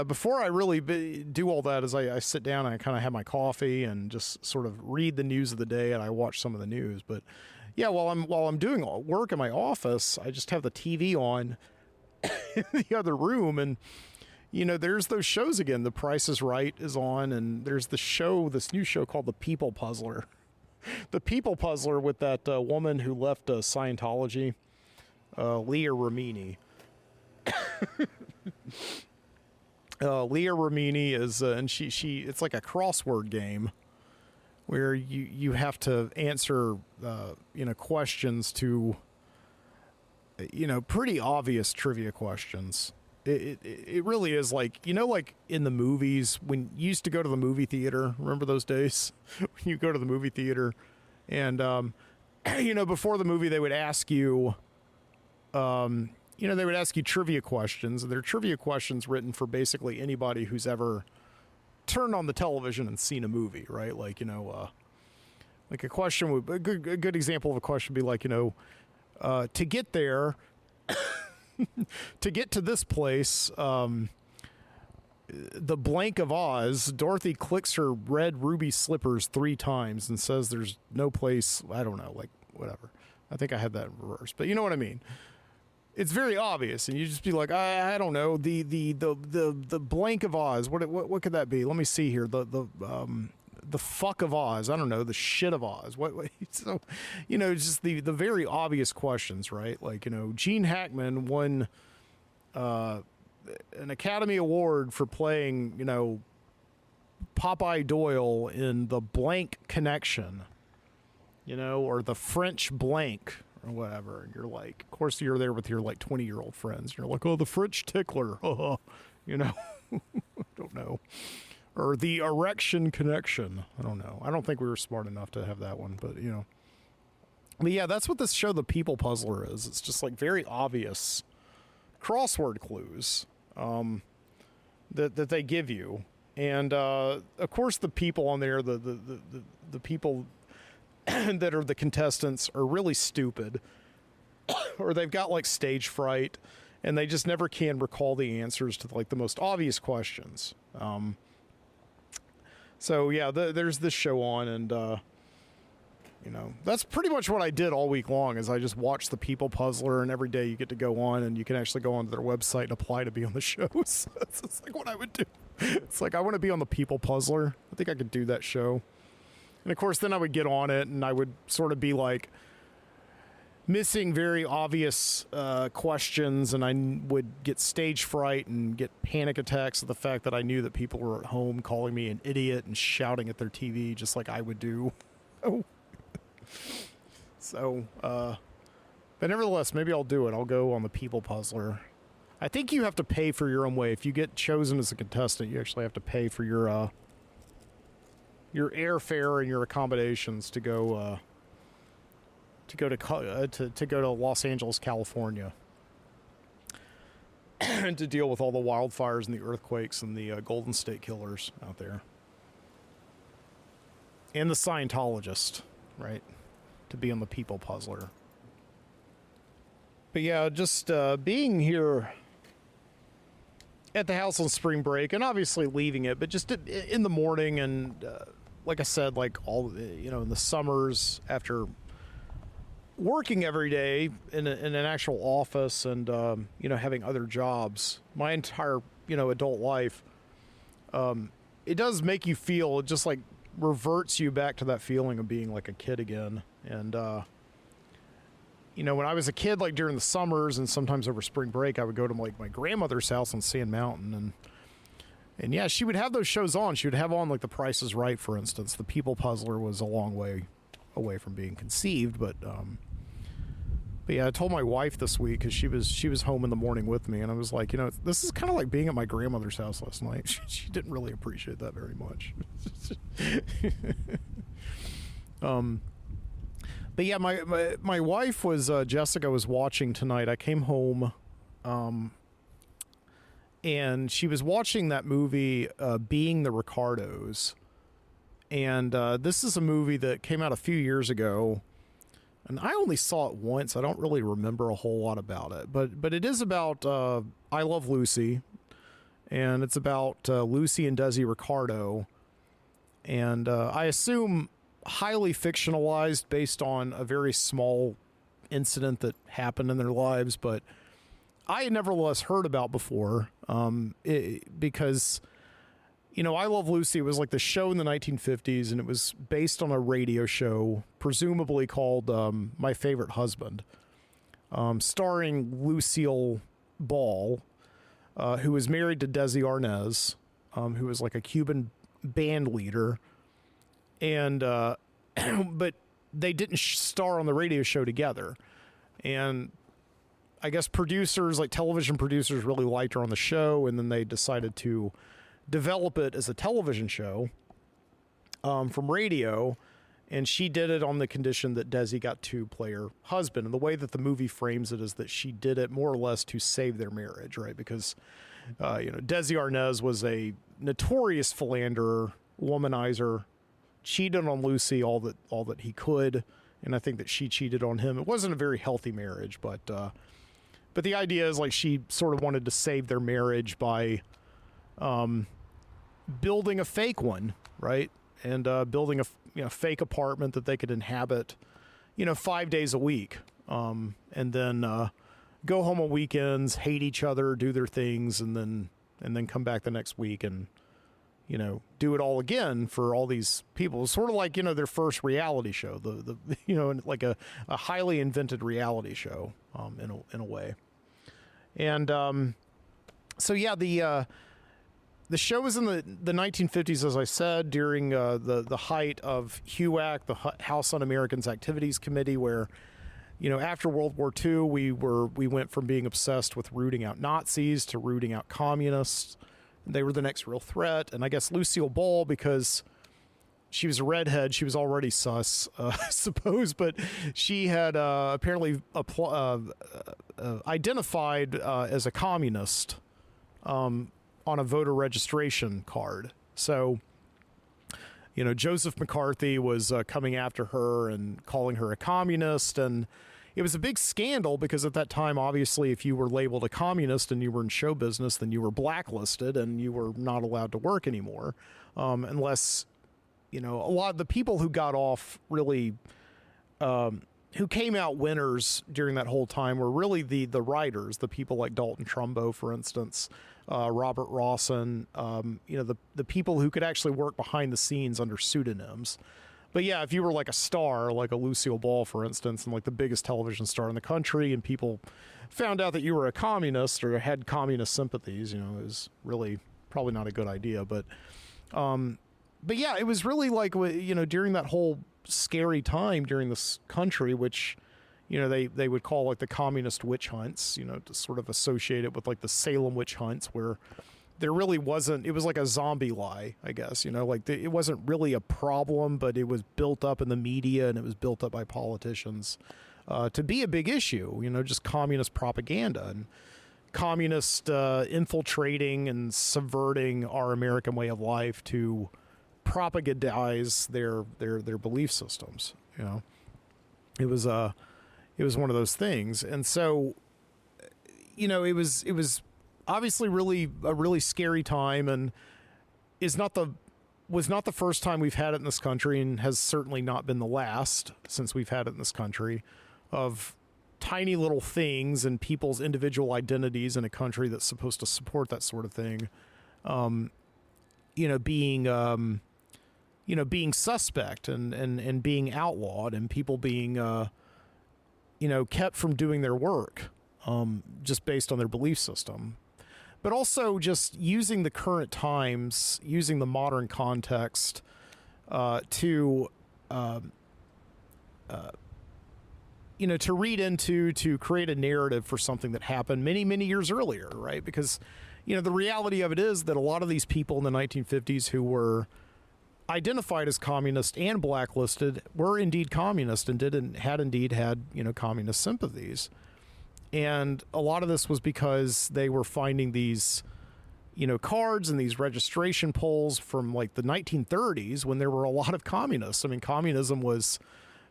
A: before I really do all that is I sit down and I kind of have my coffee and just sort of read the news of the day, and I watch some of the news. But yeah, while I'm doing work in my office, I just have the TV on in the other room, and you know, there's those shows again. The Price is Right is on, and there's this new show called The People Puzzler. The People Puzzler with that woman who left Scientology, Leah Remini. Leah Remini is, and she it's like a crossword game where you have to answer, you know, questions to, you know, pretty obvious trivia questions. It really is like, you know, like in the movies when you used to go to the movie theater. Remember those days when you go to the movie theater and, you know, before the movie, they would ask you, you know, they would ask you trivia questions, and they're trivia questions written for basically anybody who's ever turned on the television and seen a movie, right? Like, you know, like a question would, a good example of a question would be like, you know, to get there, to get to this place, the blank of Oz, Dorothy clicks her red ruby slippers 3 times and says there's no place, I don't know, like whatever. I think I had that in reverse, but you know what I mean? It's very obvious, and you just be like, I don't know, the blank of Oz. What could that be? Let me see here. The fuck of Oz. I don't know. The shit of Oz. What? So, you know, just the very obvious questions, right? Like, you know, Gene Hackman won an Academy Award for playing, you know, Popeye Doyle in The Blank Connection, you know, or The French Blank, or whatever. And you're like, of course you're there with your like 20-year-old friends. You're like, oh, the French tickler. You know, I don't know. Or The Erection Connection. I don't know. I don't think we were smart enough to have that one, but you know. But yeah, that's what this show, The People Puzzler, is. It's just like very obvious crossword clues that they give you. And of course the people on there, the people that are the contestants are really stupid, or they've got like stage fright, and they just never can recall the answers to like the most obvious questions. So yeah, there's this show on, and you know, that's pretty much what I did all week long. Is I just watched The People Puzzler, and every day you get to go on, and you can actually go onto their website and apply to be on the shows. It's like what I would do. It's like, I want to be on The People Puzzler. I think I could do that show. And of course, then I would get on it, and I would sort of be like missing very obvious questions, and I would get stage fright and get panic attacks at the fact that I knew that people were at home calling me an idiot and shouting at their TV just like I would do. Oh. So, but nevertheless, maybe I'll do it. I'll go on The People Puzzler. I think you have to pay for your own way. If you get chosen as a contestant, you actually have to pay for your airfare and your accommodations to go to Los Angeles, California, and to deal with all the wildfires and the earthquakes and the Golden State Killers out there, and the Scientologist, right? To be on The People Puzzler. But yeah, just being here at the house on spring break, and obviously leaving it, but just in the morning, and like I said, like all, you know, in the summers after working every day in an actual office, and you know, having other jobs my entire, you know, adult life, it does make you feel, it just like reverts you back to that feeling of being like a kid again. And you know, when I was a kid, like during the summers and sometimes over spring break, I would go to like my grandmother's house on Sand Mountain, and yeah, she would have those shows on. She would have on like The Price is Right, for instance. The People Puzzler was a long way away from being conceived, but yeah, I told my wife this week, because she was home in the morning with me, and I was like, you know, this is kind of like being at my grandmother's house last night. She didn't really appreciate that very much. But yeah, my wife was Jessica was watching tonight. I came home, and she was watching that movie, Being the Ricardos, and this is a movie that came out a few years ago, and I only saw it once. I don't really remember a whole lot about it, but it is about I Love Lucy, and it's about Lucy and Desi Ricardo, and I assume highly fictionalized based on a very small incident that happened in their lives, but I had nevertheless heard about before, because, you know, I Love Lucy was like the show in the 1950s, and it was based on a radio show, presumably called My Favorite Husband, starring Lucille Ball, who was married to Desi Arnaz, who was like a Cuban band leader. And but they didn't star on the radio show together, and I guess producers, like television producers, really liked her on the show, and then they decided to develop it as a television show from radio, and she did it on the condition that Desi got to play her husband. And the way that the movie frames it is that she did it more or less to save their marriage, right? Because you know, Desi Arnaz was a notorious philanderer, womanizer, cheated on Lucy all that he could, and I think that she cheated on him. It wasn't a very healthy marriage, but the idea is like she sort of wanted to save their marriage by building a fake one, right? And building a fake apartment that they could inhabit, 5 days a week, and then go home on weekends, hate each other, do their things, and then come back the next week and do it all again for all these people. It's sort of like, their first reality show, the like a highly invented reality show, in a way. And, so yeah, the show was in the 1950s, as I said, during, the height of HUAC, the House Un-Americans Activities Committee, where, after World War II, we went from being obsessed with rooting out Nazis to rooting out communists. They were the next real threat. And I guess Lucille Ball, because she was a redhead, she was already sus, I suppose, but she had apparently identified as a communist on a voter registration card. So, Joseph McCarthy was coming after her and calling her a communist, and it was a big scandal because at that time, obviously, if you were labeled a communist and you were in show business, then you were blacklisted and you were not allowed to work anymore, unless, a lot of the people who got off really, who came out winners during that whole time were really the writers, the people like Dalton Trumbo, for instance, Robert Rawson, the people who could actually work behind the scenes under pseudonyms. But yeah, if you were like a star, like a Lucille Ball, for instance, and like the biggest television star in the country, and people found out that you were a communist or had communist sympathies, it was really probably not a good idea. But yeah, it was really like, during that whole scary time during this country, which, they would call like the communist witch hunts, to sort of associate it with like the Salem witch hunts, where there really wasn't, it was like a zombie lie, I guess, it wasn't really a problem, but it was built up in the media and it was built up by politicians to be a big issue, just communist propaganda and communist infiltrating and subverting our American way of life to propagandize their belief systems. It was one of those things. And so, it was obviously a really scary time, and was not the first time we've had it in this country, and has certainly not been the last since we've had it in this country, of tiny little things and people's individual identities in a country that's supposed to support that sort of thing, being suspect and being outlawed, and people being, kept from doing their work, just based on their belief system. But also just using the current times, using the modern context to read into, to create a narrative for something that happened many, many years earlier, right? Because, the reality of it is that a lot of these people in the 1950s who were identified as communist and blacklisted were indeed communist and had communist sympathies. And a lot of this was because they were finding these, cards and these registration polls from like the 1930s when there were a lot of communists. I mean, communism was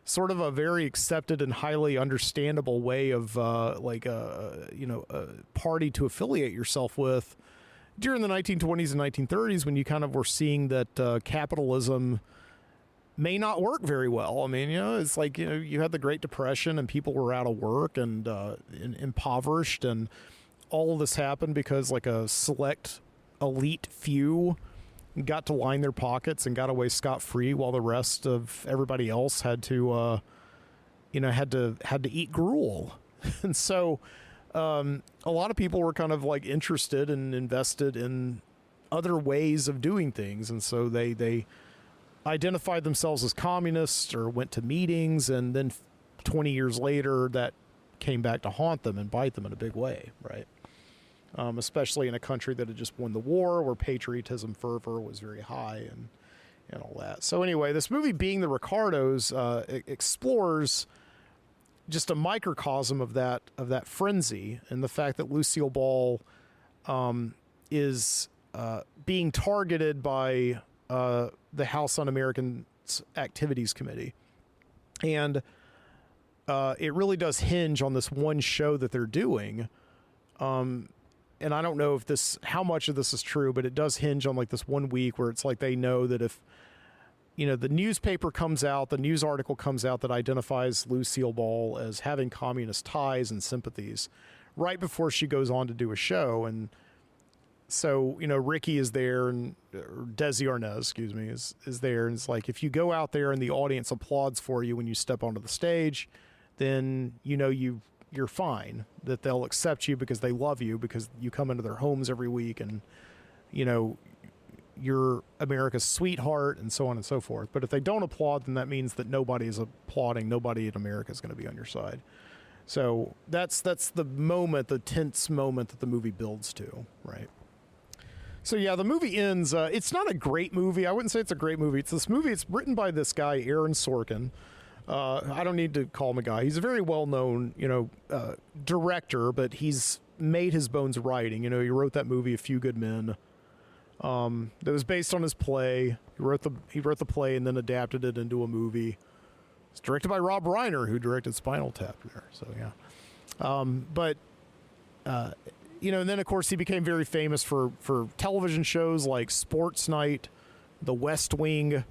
A: sort of a very accepted and highly understandable way of a party to affiliate yourself with during the 1920s and 1930s, when you kind of were seeing that capitalism may not work very well. I mean, it's like, you had the Great Depression and people were out of work and impoverished, and all of this happened because like a select elite few got to line their pockets and got away scot-free, while the rest of everybody else had to eat gruel. And so a lot of people were kind of like interested and invested in other ways of doing things. And so they identified themselves as communists or went to meetings. And then 20 years later, that came back to haunt them and bite them in a big way, right? Especially in a country that had just won the war, where patriotism fervor was very high and all that. So anyway, this movie, Being the Ricardos, explores just a microcosm of that frenzy, and the fact that Lucille Ball is being targeted by the House Un-American Activities Committee. And it really does hinge on this one show that they're doing. And I don't know how much of this is true, but it does hinge on like this 1 week where it's like they know that if, the newspaper comes out, the news article comes out that identifies Lucille Ball as having communist ties and sympathies right before she goes on to do a show. And so, Ricky is there, or Desi Arnaz, excuse me, is there. And it's like, if you go out there and the audience applauds for you when you step onto the stage, then, you're fine, that they'll accept you because they love you, because you come into their homes every week and, you're America's sweetheart and so on and so forth. But if they don't applaud, then that means that nobody is applauding. Nobody in America is going to be on your side. So that's the moment, the tense moment that the movie builds to, right? So yeah, the movie ends. It's not a great movie. I wouldn't say it's a great movie. It's written by this guy, Aaron Sorkin. I don't need to call him a guy. He's a very well-known, director, but he's made his bones writing. He wrote that movie, A Few Good Men. That was based on his play. He wrote the play and then adapted it into a movie. It's directed by Rob Reiner, who directed Spinal Tap there. So yeah. And then of course he became very famous for television shows like Sports Night, The West Wing,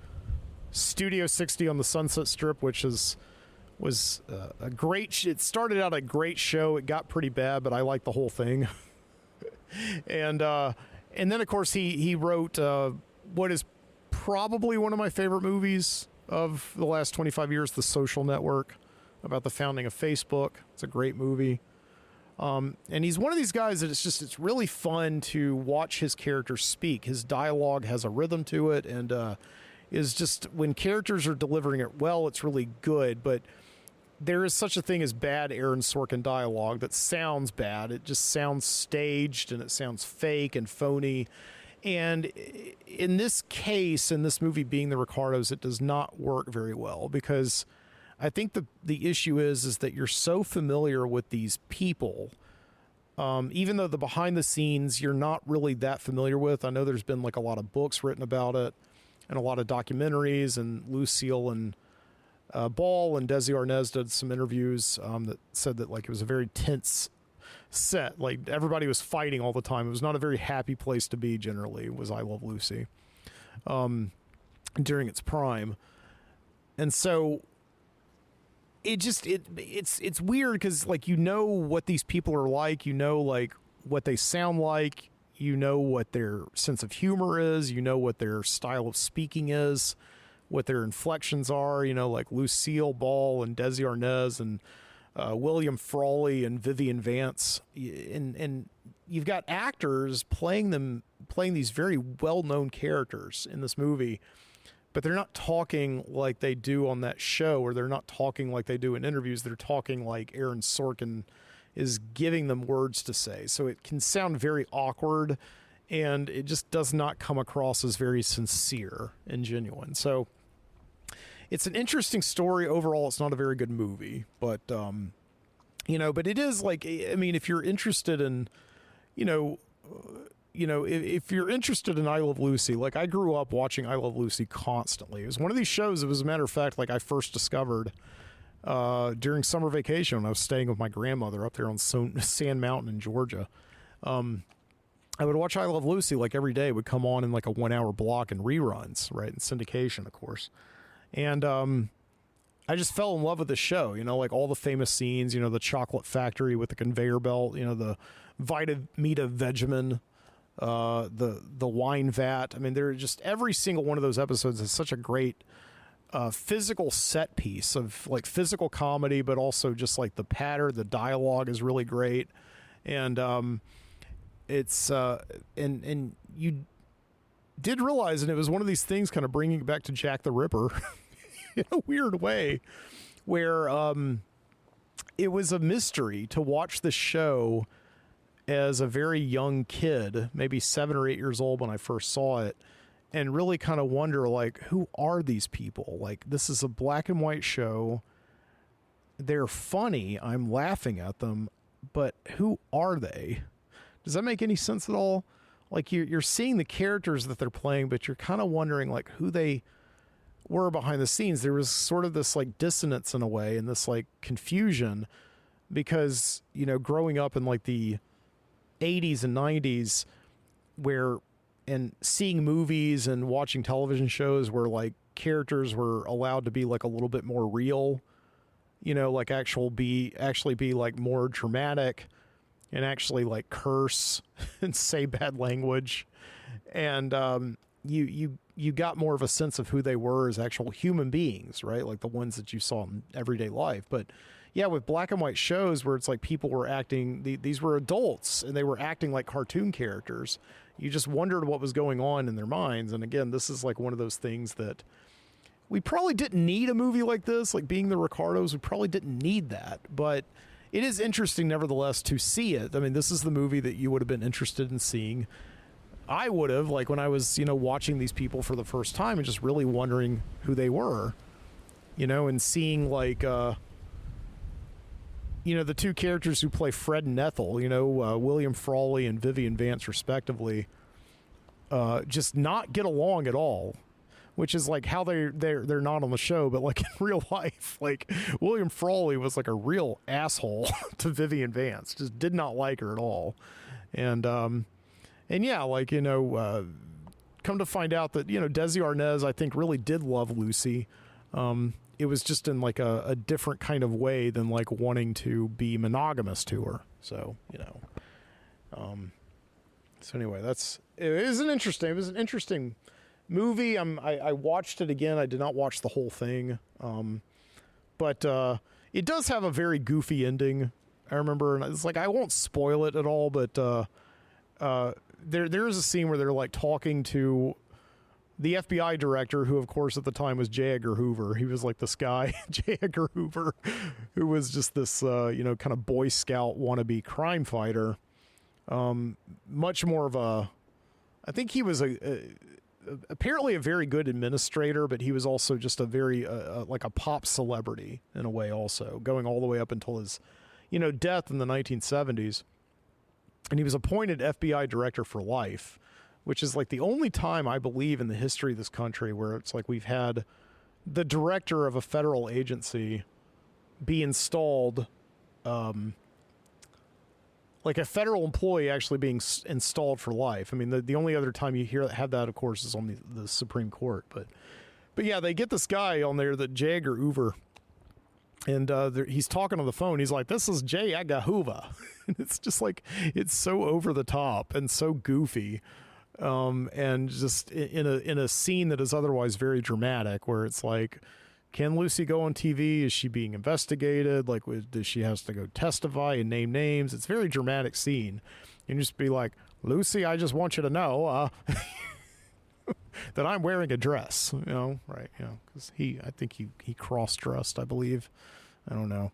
A: Studio 60 on the Sunset Strip, which was a great. It started out a great show. It got pretty bad, but I liked the whole thing. And then, of course, he wrote what is probably one of my favorite movies of the last 25 years, The Social Network, about the founding of Facebook. It's a great movie. And he's one of these guys that it's really fun to watch his characters speak. His dialogue has a rhythm to it, and is just, when characters are delivering it well, it's really good. But there is such a thing as bad Aaron Sorkin dialogue that sounds bad. It just sounds staged and it sounds fake and phony. And in this case, in this movie, Being the Ricardos, it does not work very well, because I think the issue is that you're so familiar with these people, even though the behind the scenes you're not really that familiar with. I know there's been like a lot of books written about it and a lot of documentaries, and Lucille and Ball and Desi Arnaz did some interviews that said that like it was a very tense set. Like everybody was fighting all the time. It was not a very happy place to be generally, was I Love Lucy during its prime. And so it's weird because like what these people are like, like what they sound like, what their sense of humor is, what their style of speaking is, what their inflections are, like Lucille Ball and Desi Arnaz and William Frawley and Vivian Vance, and you've got actors playing these very well-known characters in this movie, but they're not talking like they do on that show, or they're not talking like they do in interviews. They're talking like Aaron Sorkin is giving them words to say. So it can sound very awkward and it just does not come across as very sincere and genuine. So it's an interesting story overall. It's not a very good movie, but but it is like, I mean, if you're interested in, if you're interested in I Love Lucy, like I grew up watching I Love Lucy constantly. It was one of these shows, it was, a matter of fact, like I first discovered during summer vacation when I was staying with my grandmother up there on Sand Mountain in Georgia. I would watch I Love Lucy like every day. It would come on in like a 1 hour block in reruns, right? In syndication, of course. And I just fell in love with the show, like all the famous scenes, the chocolate factory with the conveyor belt, the Vita Vegemin, the wine vat. I mean, they're just, every single one of those episodes is such a great physical set piece of like physical comedy, but also just like the patter, the dialogue is really great. And it's and you did realize, and it was one of these things kind of bringing it back to Jack the Ripper in a weird way, where it was a mystery to watch the show as a very young kid, maybe 7 or 8 years old when I first saw it, and really kind of wonder, like, who are these people? Like, this is a black and white show. They're funny. I'm laughing at them, but who are they? Does that make any sense at all? Like, you're seeing the characters that they're playing, but you're kind of wondering, like, who they were behind the scenes. There was sort of this, like, dissonance in a way, and this, like, confusion, because, growing up in, like, the 80s and 90s, and seeing movies and watching television shows where, like, characters were allowed to be, like, a little bit more real, like actually be like more dramatic, and actually like curse and say bad language. And you got more of a sense of who they were as actual human beings, right? Like the ones that you saw in everyday life. But yeah, with black and white shows where it's like people were acting, these were adults and they were acting like cartoon characters. You just wondered what was going on in their minds. And again, this is like one of those things that we probably didn't need a movie like this, like Being the Ricardos. We probably didn't need that, but it is interesting nevertheless to see it. I mean, this is the movie that you would have been interested in seeing. I would have, like when I was, watching these people for the first time and just really wondering who they were, and seeing like, the two characters who play Fred and Ethel, William Frawley and Vivian Vance respectively, just not get along at all, which is like how they're not on the show, but like in real life, like William Frawley was like a real asshole to Vivian Vance, just did not like her at all. And yeah, like, come to find out that, Desi Arnaz, I think, really did love Lucy. It was just in like a different kind of way than like wanting to be monogamous to her. So, so anyway, it was an interesting movie. I watched it again. I did not watch the whole thing. But it does have a very goofy ending. I remember, and it's like, I won't spoil it at all, but there is a scene where they're like talking to the FBI director, who of course at the time was J. Edgar Hoover. He was like this guy, J. Edgar Hoover, who was just this, kind of Boy Scout wannabe crime fighter. Much more of I think he was apparently a very good administrator, but he was also just a very, like a pop celebrity in a way also, going all the way up until his, death in the 1970s. And he was appointed FBI director for life, which is like the only time I believe in the history of this country where it's like we've had the director of a federal agency be installed, like a federal employee actually being installed for life. I mean, the only other time you have that, of course, is on the Supreme Court. But yeah, they get this guy on there, that J. Edgar Hoover, and he's talking on the phone. He's like, "This is J. Edgar Hoover." And it's just like, it's so over the top and so goofy. And just in a scene that is otherwise very dramatic, where it's like, can Lucy go on TV? Is she being investigated? Like, does she has to go testify and name names? It's a very dramatic scene. And just be like, "Lucy, I just want you to know that I'm wearing a dress," right? Because I think he cross-dressed, I believe. I don't know.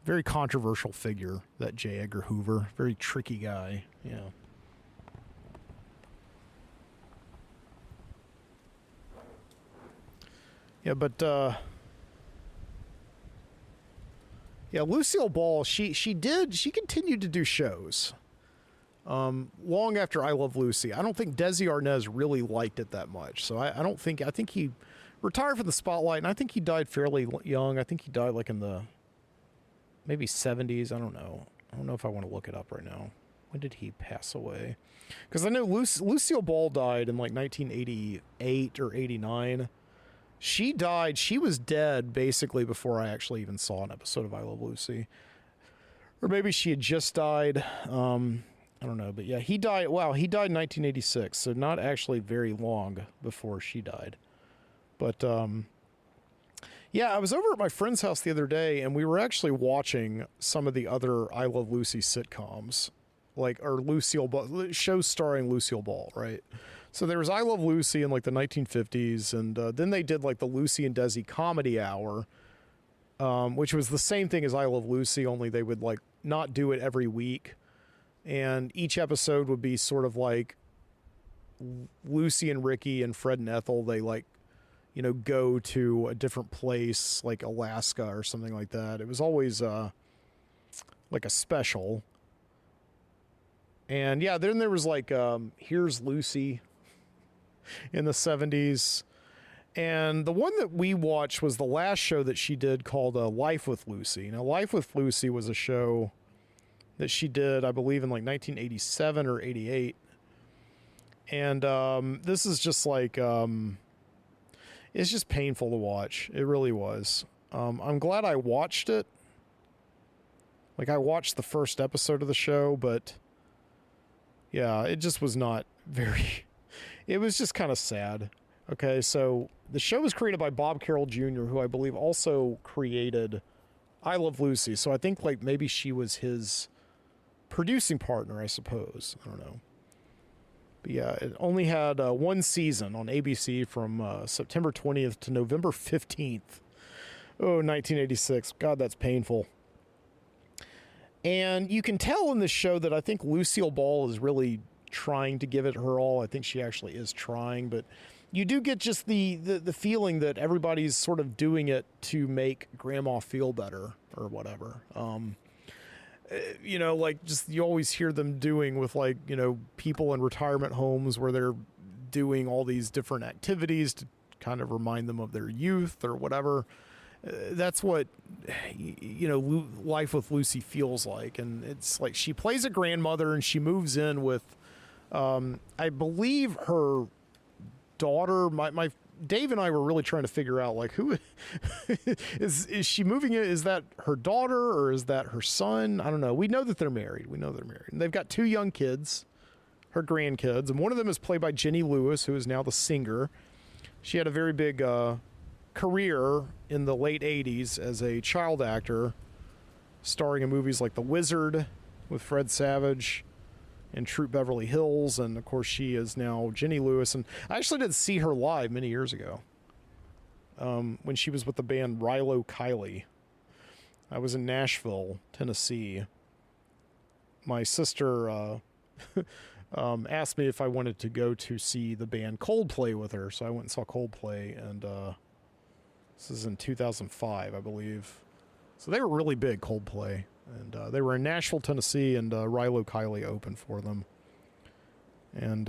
A: Very controversial figure, that J. Edgar Hoover. Very tricky guy. Yeah. Yeah, but yeah, Lucille Ball, she continued to do shows long after I Love Lucy. I don't think Desi Arnaz really liked it that much, so I think he retired from the spotlight, and I think he died fairly young. I think he died like in the maybe 70s. I don't know if I want to look it up right now. When did he pass away? Because I know Lucille Ball died in like 1988 or 89. She died. She was dead basically before I actually even saw an episode of I Love Lucy. Or maybe she had just died. I don't know. But yeah, he died. Wow, he died in 1986. So not actually very long before she died. But yeah, I was over at my friend's house the other day, and we were actually watching some of the other I Love Lucy sitcoms, or Lucille Ball, shows starring Lucille Ball, right? So there was I Love Lucy in like the 1950s, and then they did like the Lucy and Desi Comedy Hour, which was the same thing as I Love Lucy, only they would like not do it every week, and each episode would be sort of like Lucy and Ricky and Fred and Ethel, they like, go to a different place like Alaska or something like that. It was always like a special. And yeah, then there was like Here's Lucy in the 70s. And the one that we watched was the last show that she did called Life with Lucy. Now, Life with Lucy was a show that she did, I believe, in like 1987 or 88. And this is just like... it's just painful to watch. It really was. I'm glad I watched it. Like, I watched the first episode of the show, but yeah, it just was not very... It was just kind of sad. Okay, so the show was created by Bob Carroll Jr., who I believe also created I Love Lucy. So I think like maybe she was his producing partner, I suppose. I don't know. But yeah, it only had one season on ABC from September 20th to November 15th. Oh, 1986. God, that's painful. And you can tell in this show that I think Lucille Ball is really trying to give it her all. I think she actually is trying, but you do get just the feeling that everybody's sort of doing it to make Grandma feel better or whatever. Like just you always hear them doing with like, people in retirement homes where they're doing all these different activities to kind of remind them of their youth or whatever. That's what, Life with Lucy feels like. And it's like she plays a grandmother and she moves in with, I believe her daughter, my Dave and I were really trying to figure out like who is she moving in? Is that her daughter or is that her son? I don't know. We know that they're married. And they've got two young kids, her grandkids, and one of them is played by Jenny Lewis, who is now the singer. She had a very big career in the late 80s as a child actor, starring in movies like The Wizard with Fred Savage and Troop Beverly Hills, and of course she is now Jenny Lewis. And I actually did see her live many years ago when she was with the band Rilo Kiley. I was in Nashville, Tennessee. My sister asked me if I wanted to go to see the band Coldplay with her, so I went and saw Coldplay, and this is in 2005, I believe. So they were really big, Coldplay. And they were in Nashville, Tennessee, and Rilo Kiley opened for them. And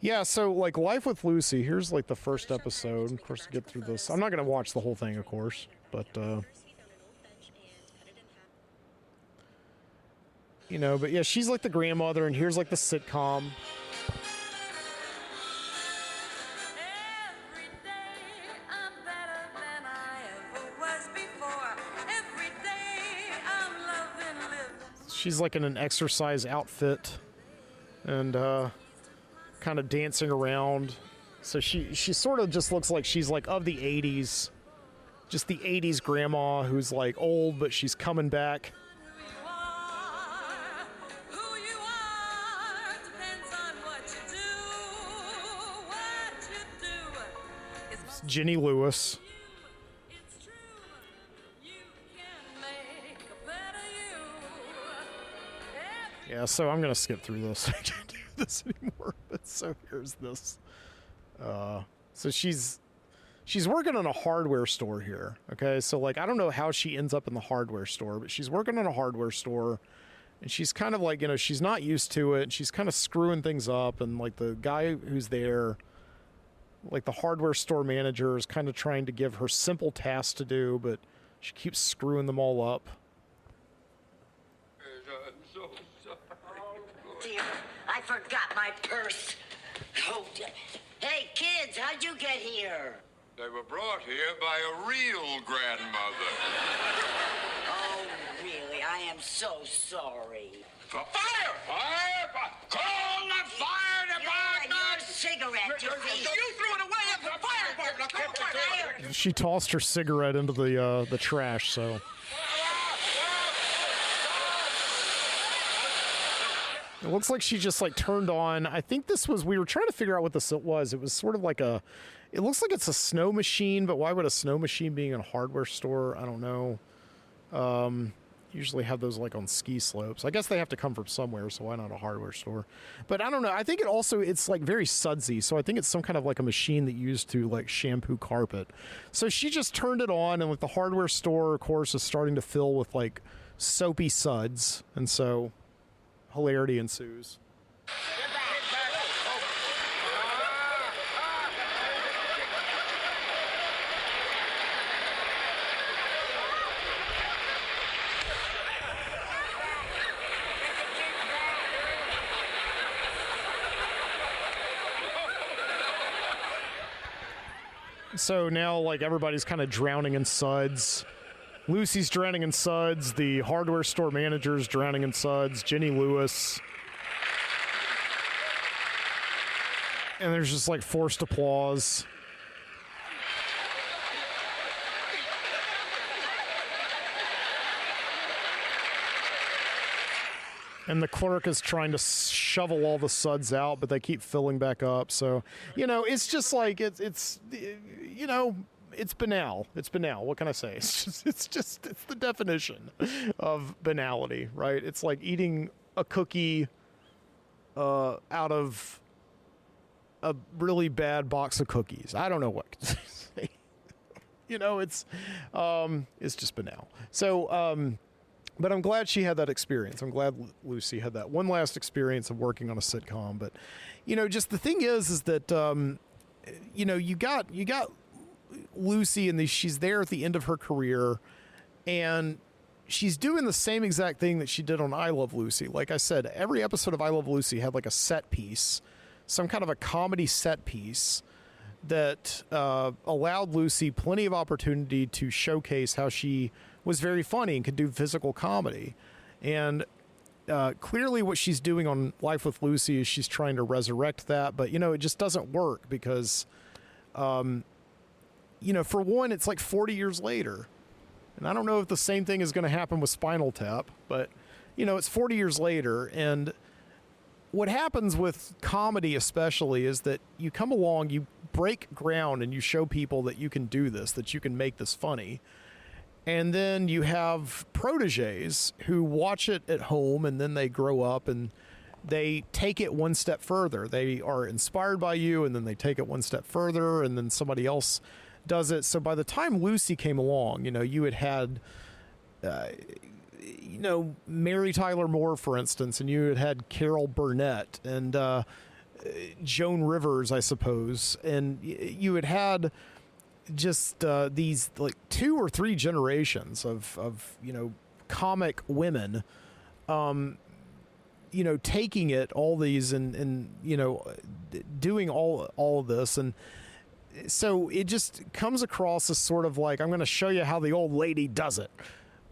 A: yeah, so like Life with Lucy, here's like the first episode. Of course, to get through this, I'm not going to watch the whole thing, of course, but but yeah, she's like the grandmother, and here's like the sitcom. She's like in an exercise outfit and kind of dancing around. So she sort of just looks like she's like of the 80s. Just the 80s grandma who's like old, but she's coming back. It's Jenny Lewis. Yeah, so I'm going to skip through this. I can't do this anymore. But so here's this. So she's she's working in a hardware store here. Okay, so like I don't know how she ends up in the hardware store, but she's working in a hardware store, and she's kind of like, you know, she's not used to it. She's kind of screwing things up, and like the guy who's there, like the hardware store manager, is kind of trying to give her simple tasks to do, but she keeps screwing them all up.
G: I'm so sorry.
H: Dear, I forgot my purse. Oh, hey, kids, how'd you get here?
G: They were brought here by a real grandmother.
H: Oh, really? I am so sorry.
G: Fire! Fire! Call the fire department!
H: Your cigarette, you see.
G: You threw it away at the fire department! Call fire!
A: She tossed her cigarette into the trash, so. It looks like she just like turned on. I think this was, we were trying to figure out what this was. It was sort of like a, it looks like it's a snow machine, but why would a snow machine being in a hardware store? I don't know. Usually have those like on ski slopes. I guess they have to come from somewhere, so why not a hardware store? But I don't know. I think it also, it's like very sudsy, so I think it's some kind of like a machine that used to like shampoo carpet. So she just turned it on, and like the hardware store, of course, is starting to fill with like soapy suds, and so hilarity ensues. So now, like, everybody's kind of drowning in suds. Lucy's drowning in suds. The hardware store manager's drowning in suds. Jenny Lewis. And there's just, like, forced applause. And the clerk is trying to shovel all the suds out, but they keep filling back up. So, you know, it's just like, it's you know, it's banal. It's banal. What can I say? It's the definition of banality, right? It's like eating a cookie out of a really bad box of cookies. I don't know what to say. You know, it's just banal. So, but I'm glad she had that experience. I'm glad Lucy had that one last experience of working on a sitcom. But, you know, just the thing is that, you know, you got Lucy, and she's there at the end of her career, and she's doing the same exact thing that she did on I Love Lucy. Like I said, every episode of I Love Lucy had like a set piece, some kind of a comedy set piece that allowed Lucy plenty of opportunity to showcase how she was very funny and could do physical comedy. And clearly what she's doing on Life with Lucy is she's trying to resurrect that, but, you know, it just doesn't work because, you know, for one, it's like 40 years later. And I don't know if the same thing is going to happen with Spinal Tap, but, you know, it's 40 years later. And what happens with comedy especially is that you come along, you break ground, and you show people that you can do this, that you can make this funny. And then you have proteges who watch it at home, and then they grow up and they take it one step further. They are inspired by you, and then they take it one step further, and then somebody else does it. So by the time Lucy came along, you know, you had you know, Mary Tyler Moore, for instance, and you had Carol Burnett and Joan Rivers, I suppose, and you had just these like 2 or 3 generations of you know, comic women, you know, taking it, all these, and you know, doing all of this. And so it just comes across as sort of like, I'm going to show you how the old lady does it.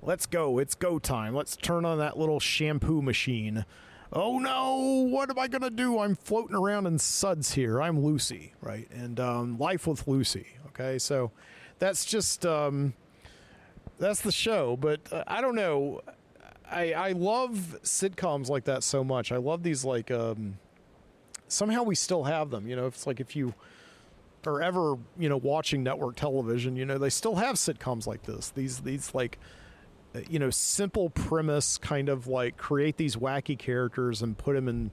A: Let's go. It's go time. Let's turn on that little shampoo machine. Oh no, what am I going to do? I'm floating around in suds here. I'm Lucy, right? And Life with Lucy. Okay, so that's just, that's the show. But I don't know. I love sitcoms like that so much. I love these, like, somehow we still have them. You know, it's like if you are ever, you know, watching network television, you know, they still have sitcoms like this. These like, you know, simple premise, kind of like create these wacky characters and put them in,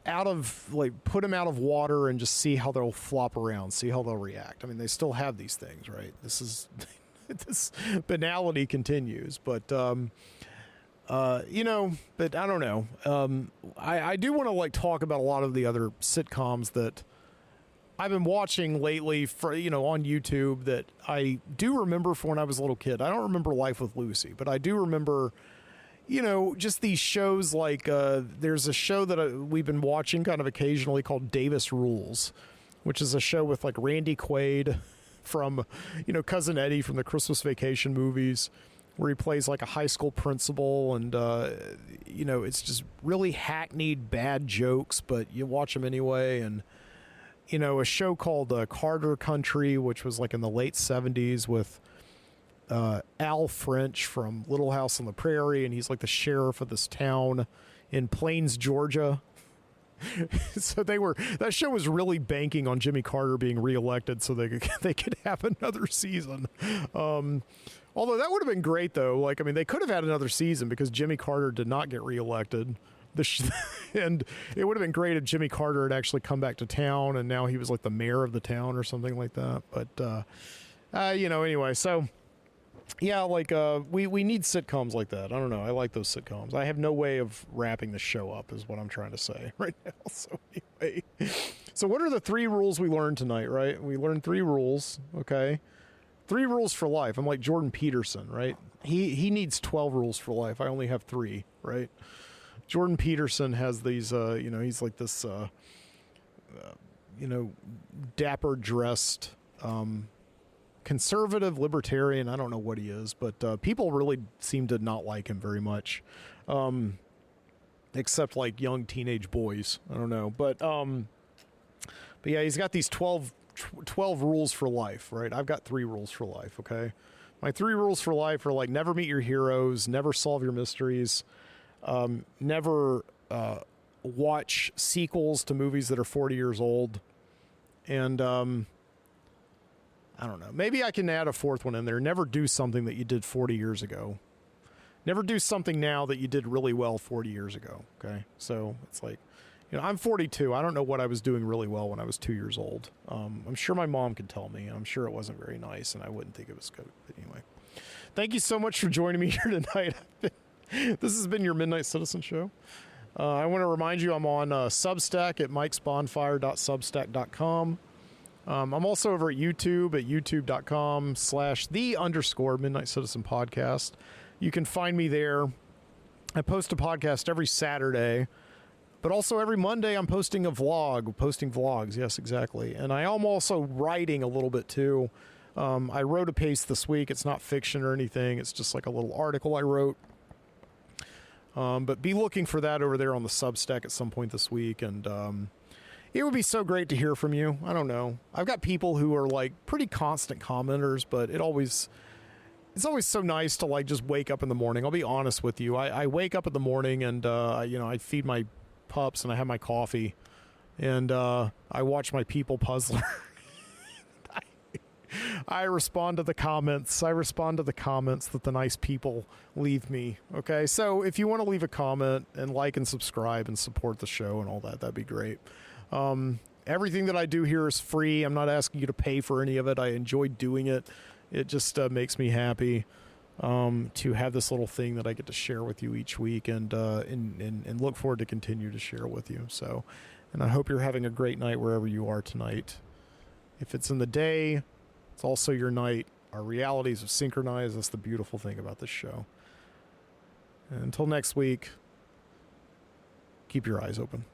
A: out of put them out of water and just see how they'll flop around, see how they'll react. I mean, they still have these things, right? This is this banality continues, but but I don't know. I do want to talk about a lot of the other sitcoms that I've been watching lately for on YouTube that I do remember from when I was a little kid. I don't remember Life with Lucy, but I do remember just these shows there's a show that we've been watching kind of occasionally called Davis Rules, which is a show with Randy Quaid from, Cousin Eddie from the Christmas Vacation movies, where he plays a high school principal, and, it's just really hackneyed bad jokes, but you watch them anyway. And, a show called Carter Country, which was in the late 70s with Al French from Little House on the Prairie, and he's the sheriff of this town in Plains, Georgia. So that show was really banking on Jimmy Carter being reelected so they could have another season. Although that would have been great though. They could have had another season because Jimmy Carter did not get reelected. And it would have been great if Jimmy Carter had actually come back to town and now he was the mayor of the town or something like that. But anyway, so yeah, we need sitcoms like that. I don't know. I like those sitcoms. I have no way of wrapping the show up is what I'm trying to say right now. So anyway, so what are the 3 rules we learned tonight, right? We learned 3 rules. Okay. 3 rules for life. I'm like Jordan Peterson, right? He needs 12 rules for life. I only have 3, right? Jordan Peterson has these, he's like this, dapper dressed, conservative libertarian. I don't know what he is, but people really seem to not like him very much, except young teenage boys. I don't know, but yeah, he's got these 12 rules for life, right? I've got 3 rules for life. Okay, my 3 rules for life are never meet your heroes, never solve your mysteries, never watch sequels to movies that are 40 years old, and I don't know. Maybe I can add a 4th one in there. Never do something that you did 40 years ago. Never do something now that you did really well 40 years ago. Okay. So it's I'm 42. I don't know what I was doing really well when I was 2 years old. I'm sure my mom could tell me. I'm sure it wasn't very nice and I wouldn't think it was good. But anyway, thank you so much for joining me here tonight. This has been your Midnight Citizen show. I want to remind you I'm on Substack at mikesbonfire.substack.com. I'm also over at YouTube at youtube.com/the_Midnight Citizen podcast. You can find me there. I post a podcast every Saturday, but also every Monday I'm posting vlogs. Yes, exactly. And I am also writing a little bit too. I wrote a piece this week. It's not fiction or anything. It's just a little article I wrote. But be looking for that over there on the Substack at some point this week. And, it would be so great to hear from you. I don't know. I've got people who are pretty constant commenters, but it's always so nice to just wake up in the morning. I'll be honest with you. I wake up in the morning and, I feed my pups and I have my coffee and, I watch my people puzzler. I respond to the comments. I respond to the comments that the nice people leave me. Okay. So if you want to leave a comment and like and subscribe and support the show and all that, that'd be great. Everything that I do here is free. I'm not asking you to pay for any of it. I enjoy doing it. It just makes me happy to have this little thing that I get to share with you each week and look forward to continue to share with you. So, and I hope you're having a great night wherever you are tonight. If it's in the day, it's also your night. Our realities are synchronized. That's the beautiful thing about this show. And until next week, keep your eyes open.